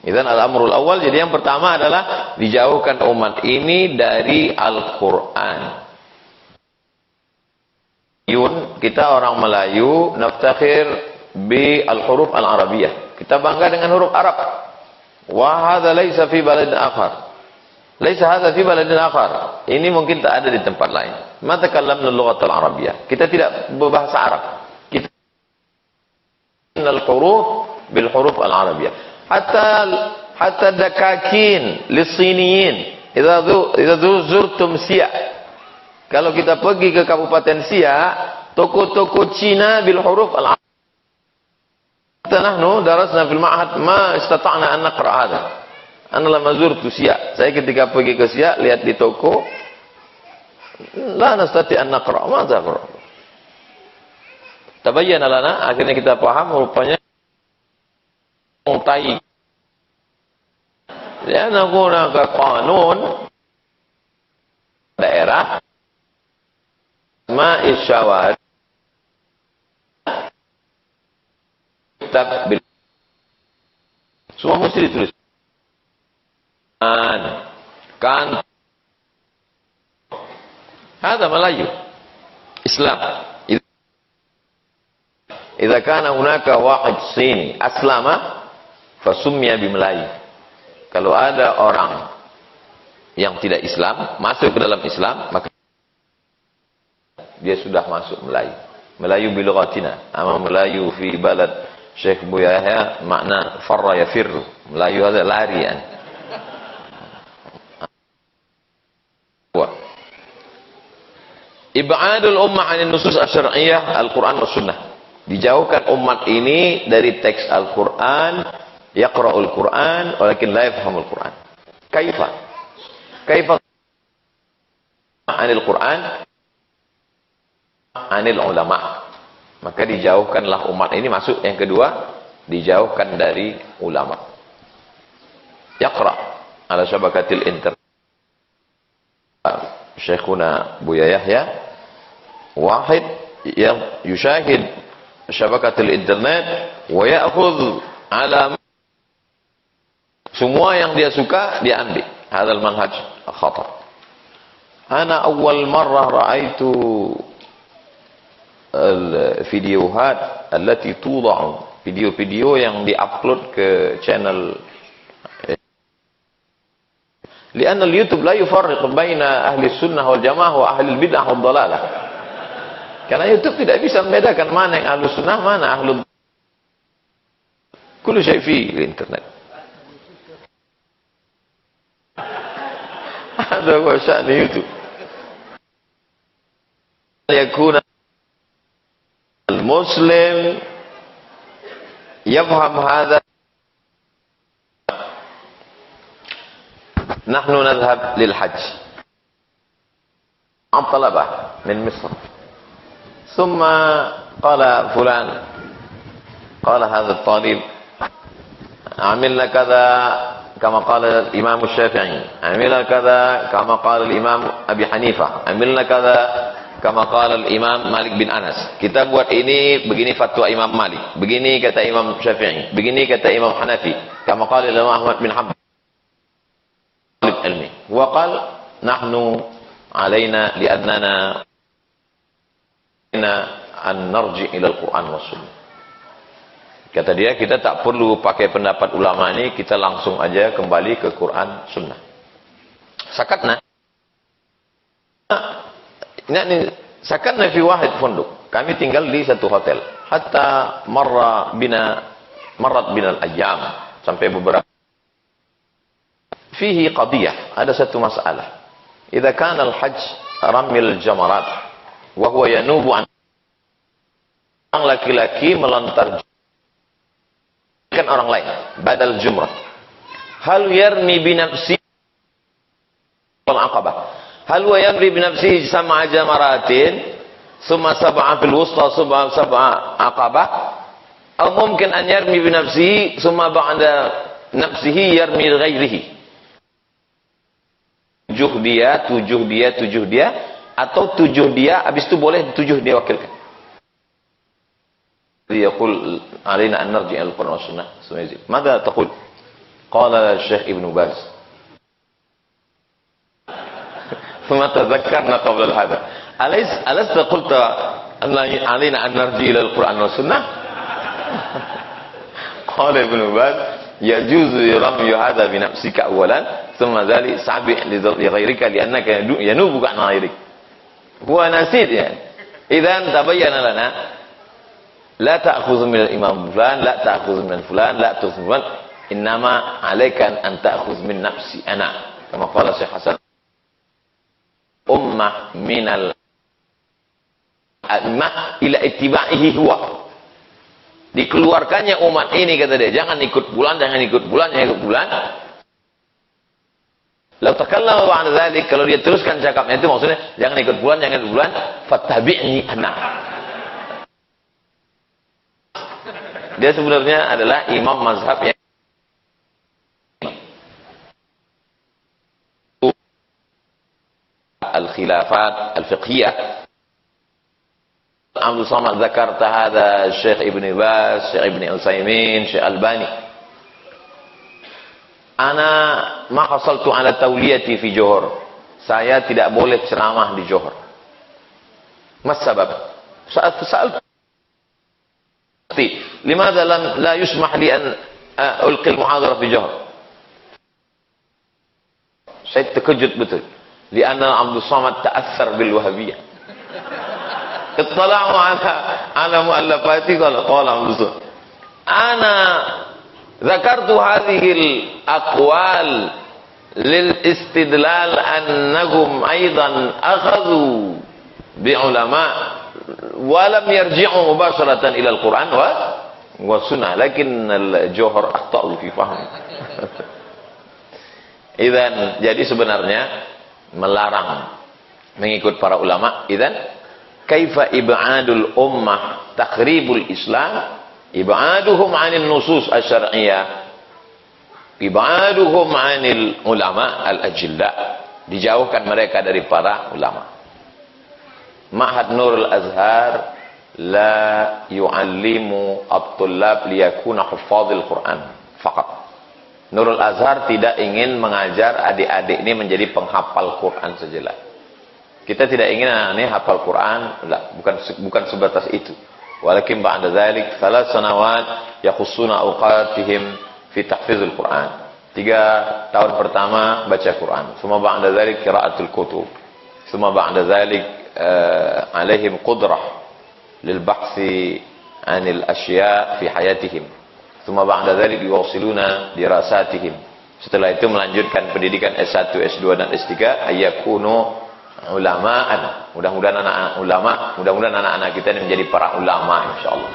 Idzan al-amrul awal, jadi yang pertama adalah dijauhkan umat ini dari Al-Quran. Kita orang Melayu naftakhir bi al-huruf al-arabiyah. Kita bangga dengan huruf Arab. Wa hadza laisa fi baladin akhar. Laisa hadza fi baladin akhar. Ini mungkin tak ada di tempat lain. Ma takallamna al-lughat al-arabiyah. Kita tidak berbahasa Arab. Kita al-huruf bil huruf al-arabiyah. Hatta dakakin lis-siniyin. Idza zurtum Siak. Kalau kita pergi ke Kabupaten Siak, toko-toko Cina bil huruf al-arabiyah. Nahnu darasna fil ma'had ma istata'na an naqra' hadha. Ana lamma zurtu Siak. Saya ketika pergi ke Siak, lihat di toko, la nastati' an naqra'. Ma naqra'. Tabayyana lana, akhirnya kita paham rupanya tai. Ya nakuna ka qanun daerah ma isyawar kitab bil semua mesti ditulis kan ada Melayu Islam. Idza kana hunaka wahid sini aslama fasummiya bi Melayu. Kalau ada orang yang tidak Islam masuk ke dalam Islam, maka dia sudah masuk Melayu. Melayu bilughatina, ama Melayu fi balad Syekh Buya Yahya makna farra yafirru. Melayu ada larian. Ib'adul ummah 'anil nusus asy-syar'iyyah Al-Qur'an was sunnah. Dijauhkan umat ini dari teks Al-Qur'an, yaqra'ul Qur'an walakin la yafhamul Qur'an. Kaifa 'anil Qur'an 'anil ulama. Maka dijauhkanlah umat ini, masuk yang kedua, dijauhkan dari ulama. Yaqra' ala syabakatil internet. Syekhuna Buya Yahya wahid yang yushahid syabakatil internet wa ya'khudh ala semua yang dia suka dia ambil. Hadzal manhaj khatar. Ana awal marrah ra'aitu al-videohat allati tuda'u, video-video yang diupload ke channel Lianna al-YouTube la yufarriq baina ahli sunnah wal jamaah wa ahli bid'ah wal dalalah. Karena YouTube tidak bisa membedakan mana yang ahli sunnah, mana ahli kullu syai' fi internet. Ada wa sya'ni YouTube. Yakuna al-muslim yafham hadha. نحن نذهب للحج الطلبة من مصر ثم قال فلان قال هذا الطالب عملنا كذا كما قال الإمام الشافعي عملنا كذا كما قال الإمام أبي حنيفة عملنا كذا كما قال الإمام مالك bin Anas. Kita buat ini begini fatwa Imam Malik, begini kata Imam Syafi'i, begini kata Imam Hanafi, kama qala Imam Ahmad bin Hanbal ilmi. Wa qal nahnu alaina li'annana an narji ila al-Quran wa sunnah. Kata dia, kita tak perlu pakai pendapat ulama ini, kita langsung aja kembali ke Quran sunnah. Sakatna sakatna fi wahid funduk. Kami tinggal di satu hotel. Hatta marrat bina al-ayyam, sampai beberapa fihi qadiyah, ada satu masalah. Idza kana al-hajj ramil jamarat wa huwa yanubu an, laki-laki melontar kan orang lain badal jumrah, hal yarmi bi nafsi wal aqabah, hal wa yarmi bi nafsihi sab'a jamaratin thumma sab'a fil wusta sab'a aqabah, atau mungkin an yarmi bi nafsihi thumma ba'da nafsihi yarmi ghairihi, tujuh dia, atau 7 dia, habis itu boleh 7 dia wakilkan. Yaqul alaina an narji' al-Qur'an wa sunnah. Mada taqul? Qala Syekh Ibn Baz. Thumma tadhakkarna qabla hada. Alasta qulta alaina an narji' ila al-Qur'an wa sunnah? Qala Ibn Baz, yajuzu ramyu hadha bi nafsika awwalan thumma dhalik sabi' li ghayrika li'annaka yanubuka an ghayrik. Huwa nasid yani. Idzan tabayyana lana la ta'khudhu min al-imam fulan, la ta'khudhu min fulan, la ta'khudhu min, innama 'alayka an ta'khudh min nafsi ana. Kama qala Syekh Hasan, ummah min al-ummah ila ittiba'ihi huwa. Dikeluarkannya umat ini, kata dia, jangan ikut bulan, jangan ikut bulan, jangan ikut bulan. Lalu takallama ba'da dzalik, kalau dia teruskan cakapnya itu maksudnya jangan ikut bulan, jangan ikut bulan, fattabi'ni ana. Dia sebenarnya adalah imam mazhab yang al-khilafat al-fiqhiyah. Abdul Samad zakarta hadha Syekh Ibn Baz, Syekh Ibn Utsaimin, Syekh Albani. Ana ma hasaltu ala tawliyati fi Johor. Saya tidak boleh ceramah di Johor. Mas sabab? Sa'al limadha la yusmah li an ulqi al-muhadara fi Johor? Saya terkejut betul. Lianna Abdul Samad ta'athar bil Wahabiyah. Ittala'u ala mu'allafati qala Abdul Samad, ana zakartu hadhihi al-aqwal lil istidlal annahum aidan akhadhu bi ulama wa lam yarji'u mubasharatan ila al-Quran wa sunnah, lakin al-Johor akhta'u fi fahm. Idzan, jadi sebenarnya melarang mengikut para ulama. Idzan kaifa ib'adul ummah takhribul Islam, ib'aduhum 'anil nusus asy-syar'iyyah, ib'aduhum 'anil ulama al-ajilla, dijauhkan mereka dari para ulama. Ma'had Nurul Azhar la yu'allimu at-tullab liyakuna huffazil Quran faqat. Nurul Azhar tidak ingin mengajar adik-adik ini menjadi penghafal Quran sajalah. Kita tidak ingin ini hafal Quran, bukan sebatas itu. Walakin ba'da dzalik 3 sanawat yakhussuna awqatihim fi tahfizul Quran. 3 tahun pertama baca Quran. Summa ba'da dzalik qiraatul kutub. Summa ba'da dzalik alaihim qudrah lil bahthi 'anil asya' fi hayatihim. Summa ba'da dzalik yuwasiluna dirasatihim. Setelah itu melanjutkan pendidikan S1, S2 dan S3 ayakunu ulamaan. Mudah-mudahan anak-anak ulama, mudah-mudahan anak-anak kita ini menjadi para ulama insyaallah.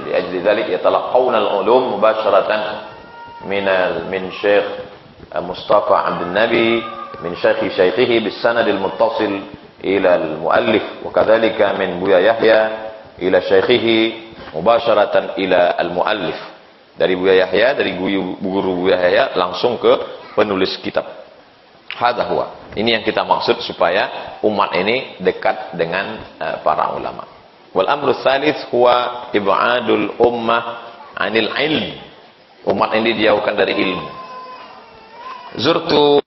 Li ajli dzalik yatalaqawna al-ulum mubasharatan min Syekh Mustafa Abdul Nabi min syekhihi bis sanad al-muttasil ila al-muallif wa kadzalika min Buya Yahya ila syekhihi mubasharatan ila al-muallif. Dari Buya Yahya, dari guru Buya Yahya langsung ke penulis kitab. Hadza huwa. Ini yang kita maksud supaya umat ini dekat dengan para ulama. Wal amru tsalits huwa ib'adul ummah 'anil ilm. Umat ini dijauhkan dari ilmu. Zurtu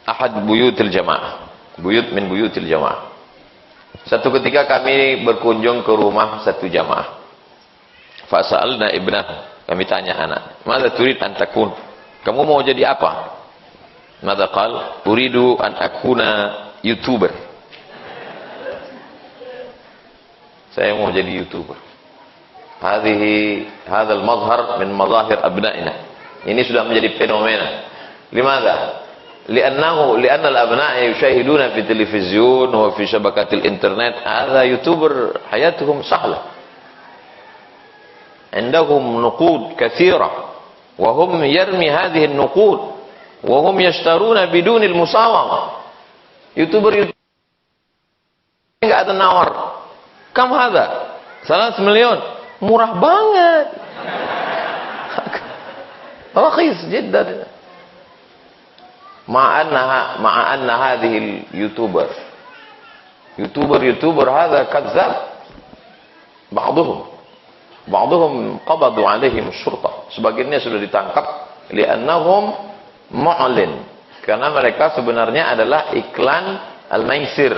ahad buyutil jamaah. Buyut min buyutil jamaah. Satu ketika kami berkunjung ke rumah satu jamaah. Fasa'alna ibnah. Kami tanya anak, "Madza turid an takun?" Kamu mau jadi apa? Madza qal? "Uridu an akuna YouTuber." Saya mau jadi YouTuber. Hadzal mazhar min mazahir abna'ina. Ini sudah menjadi fenomena. Limadha? Li'anna al-abna'a yushahiduna fi televizyon wa fi syabakatil internet. Hadza YouTuber hayatuhum sahlah. عندهم نقود كثيرة وهم يرمي هذه النقود وهم يشترون بدون المساومة. YouTuber enggak ada nawar. Kam hadza? 3 miliar. Murah banget. Rakhis jiddan. Ma'anna hadhihi al-YouTuber hadha kadzab. Ba'dhum qabadu 'alaihim syurta. Sebagiannya sudah ditangkap li'annahum mu'lin. Karena mereka sebenarnya adalah iklan al-maisir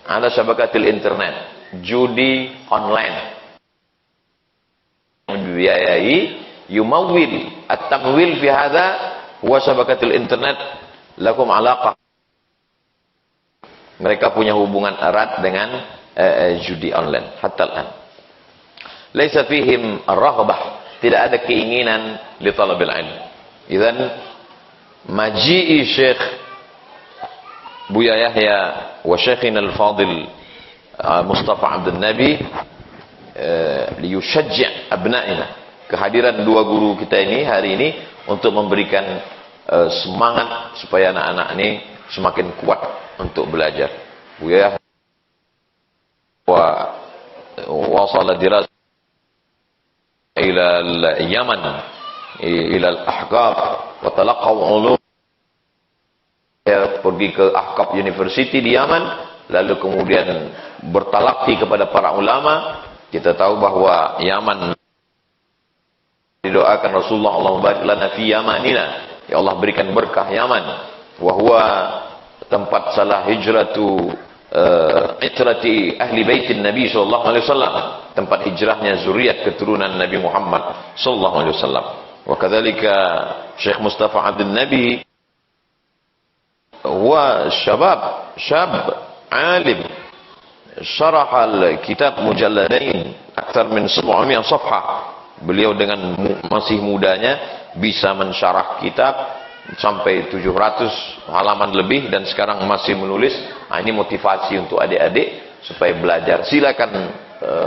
ala syabakatil internet, judi online. Biayai yumawwil at-tamwil fi hadha huwa syabakatil internet lakum 'alaqah. Mereka punya hubungan erat dengan judi online hatta al-an. Laisa fihim ar-raghbah, tidak ada keinginan li talabil ilm. Idzan maji'i Syekh Buya Yahya wa Syekhina al-Fadil Mustafa Abdul Nabi liyushajji' abna'ina. Kehadiran dua guru kita ini hari ini untuk memberikan semangat supaya anak-anak ini semakin kuat untuk belajar. Buya Yahya wa wasala dirasah إلى اليمن إلى الأحقاف وتلقوا علوم. Pergi ke Ahqaf University di Yaman, lalu kemudian bertalaqi kepada para ulama. Kita tahu bahwa Yaman didoakan Rasulullah, Allahumma barik lana fi yamanina, ya Allah berikan berkah Yaman. Wa huwa tempat salah hijratu itrati ahli baitin Nabi sallallahu alaihi wasallam, tempat hijrahnya zuriat keturunan Nabi Muhammad sallallahu alaihi wasallam. Wa kadzalika Syekh Mustafa Abdul Nabi huwa syab alim syarah al-kitab mujalladain akthar min 700 safhah. Beliau dengan masih mudanya bisa mensyarah kitab sampai 700 halaman lebih dan sekarang masih menulis. Ini motivasi untuk adik-adik supaya belajar. Silakan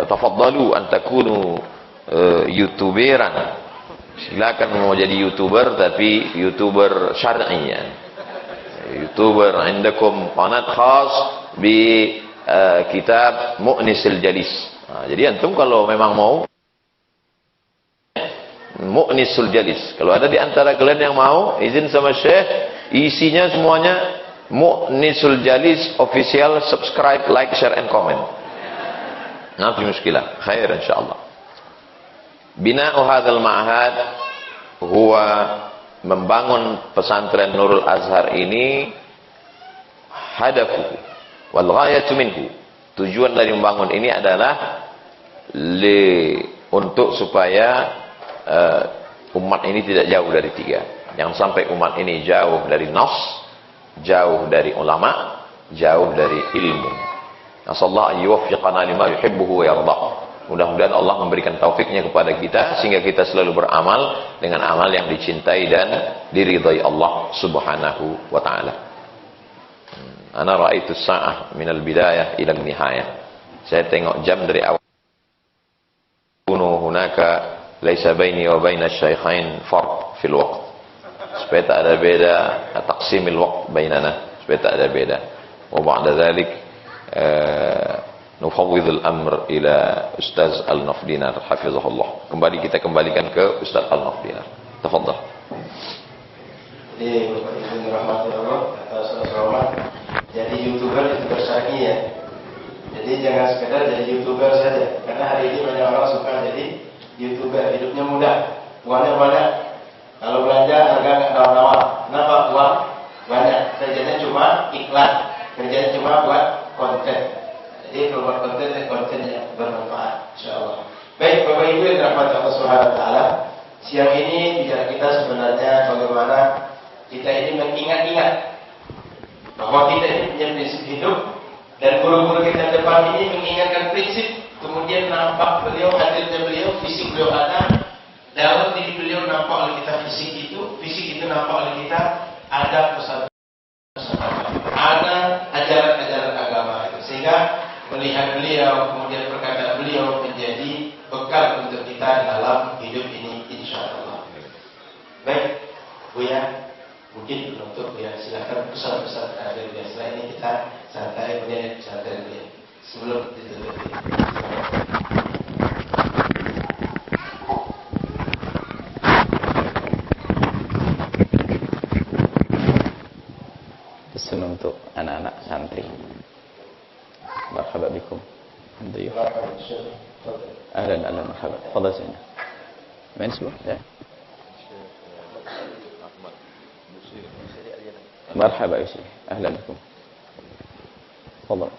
tafaddalu an takunu YouTuberan. Silakan mau jadi YouTuber tapi YouTuber syar'i ya. YouTuber indakum qanat khas bi kitab Mu'nisul Jalis. Jadi antum kalau memang mau Mu'nisul Jalis, kalau ada di antara kalian yang mau izin sama Syekh, isinya semuanya Mu'nisul Jalis official, subscribe, like, share and comment. Nah, fi muskilah, khair insyaallah. Bina'u hadzal ma'had huwa membangun pesantren Nurul Azhar ini hadafu wal ghayatu minhu. Tujuan dari membangun ini adalah untuk supaya Umat ini tidak jauh dari tiga. Jangan sampai umat ini jauh dari nas, jauh dari ulama, jauh dari ilmu. Nasallahu an yuwaffiqana lima yuhibbuhu wa yardah. Mudah-mudahan Allah memberikan taufiknya kepada kita sehingga kita selalu beramal dengan amal yang dicintai dan diridhai Allah Subhanahu wa taala. Ana ra'aitu as-sa'ah min al-bidayah ila an-nihayah. Saya tengok jam dari awal. Kunu hunaka laisa baini wa baina asy-syaikhain farq fil waqt. Supaya tak ada beda taqsimil waqt bainana, supaya tak ada beda. Wa ba'da dzalik nufawwidul amr ila Ustaz Al-Nafdinar hafizahullah. Kita kembalikan ke Ustaz Al-Nafdinar. Tafadhal. Jadi Bapak Ibu dirahmati Allah, saudara-saudara, jadi YouTuber syar'i ya. Jadi jangan sekedar jadi YouTuber saja. Karena hari ini banyak orang suka jadi YouTuber, hidupnya mudah, uangnya banyak. Kalau belanja harga nggak tawar-tawar. Kenapa? Uang banyak. Kerjanya cuma iklan, kerjanya cuma buat konten. Jadi kalau buat konten yang bermanfaat, insyaallah. Baik, Bapak Ibu yang dirahmati Allah Subhanahu wa taala, siang ini bicara kita sebenarnya bagaimana kita ini mengingat-ingat bahwa kita ini punya prinsip hidup, dan guru-guru kita depan ini mengingatkan prinsip. Kemudian nampak beliau, hadirnya beliau, fisik beliau ada, dalam diri beliau nampak oleh kita fisik itu nampak oleh kita ada pesan, ada ajaran-ajaran agama itu. Sehingga melihat beliau, kemudian perkataan beliau menjadi bekal untuk kita dalam hidup ini, insyaallah. Baik, Buya, mungkin untuk ya silakan pesan-pesan dari Buya. Setelah ini kita santai, kemudian santai Buya. Sebelum ditutup. Pesan untuk anak-anak santri. Marhaba bikum. Ahlan ahlan marhaba. Tafadhal sini. Main semua ya. مرحبا يا شيخ اهلا بكم تفضل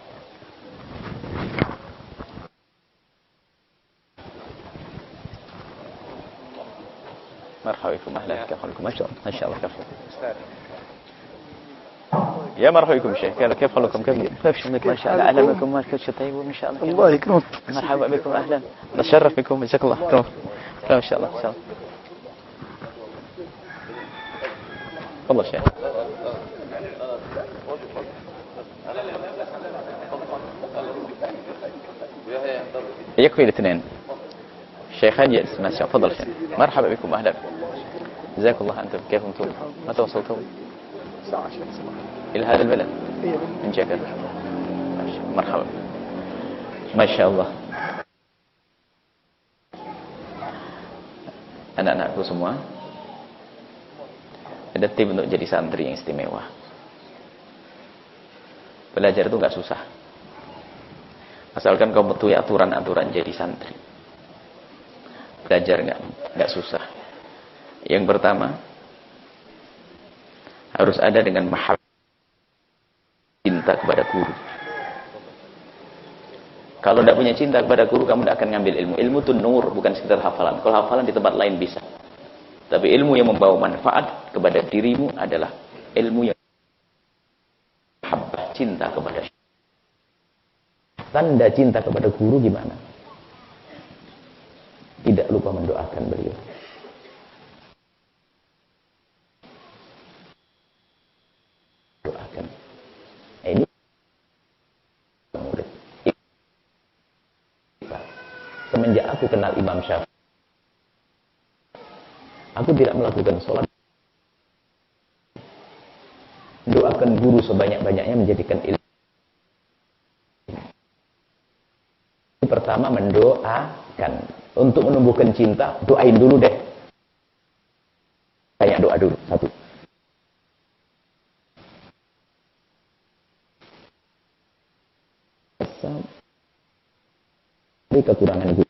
مرحبا بكم اهلا كيف حالكم ما شاء الله ما شاء الله كيف يا مرحبا بكم شيخ كيف حالكم كيف شلونك ما شاء الله اهلا بكم ما كل شيء طيب وان شاء الله الله يكرمك مرحبا بكم اهلا نتشرف بكم جزاك الله خير ان شاء الله ان شاء الله تفضل شيخ يكفي الاثنين الشيخان يجلس ما شاء الله تفضل شيخ مرحبا بكم اهلا جزاكم الله انتم كيف انتم متى وصلتم الى هذا البلد من جاكرتا مرحبا ما شاء الله anak-anakku semua ada tim untuk jadi santri yang istimewa. Belajar itu nggak susah. Asalkan kau betul aturan-aturan jadi santri. Belajar nggak susah. Yang pertama harus ada dengan mahabbah, cinta kepada guru. Kalau tidak punya cinta kepada guru, kamu tidak akan ngambil ilmu. Ilmu itu nur, bukan sekedar hafalan. Kalau hafalan di tempat lain bisa. Tapi ilmu yang membawa manfaat kepada dirimu adalah ilmu yang mahabbah, cinta kepada syekh. Tanda cinta kepada guru gimana? Tidak lupa mendoakan beliau. Doakan. Ini murid. Semenjak aku kenal Imam Syafi'i, aku tidak melakukan sholat. Doakan guru sebanyak-banyaknya menjadikan ilmu. Pertama mendoakan. Untuk menumbuhkan cinta, doain dulu deh. Banyak doa dulu. Satu. Ini kekurangan guru.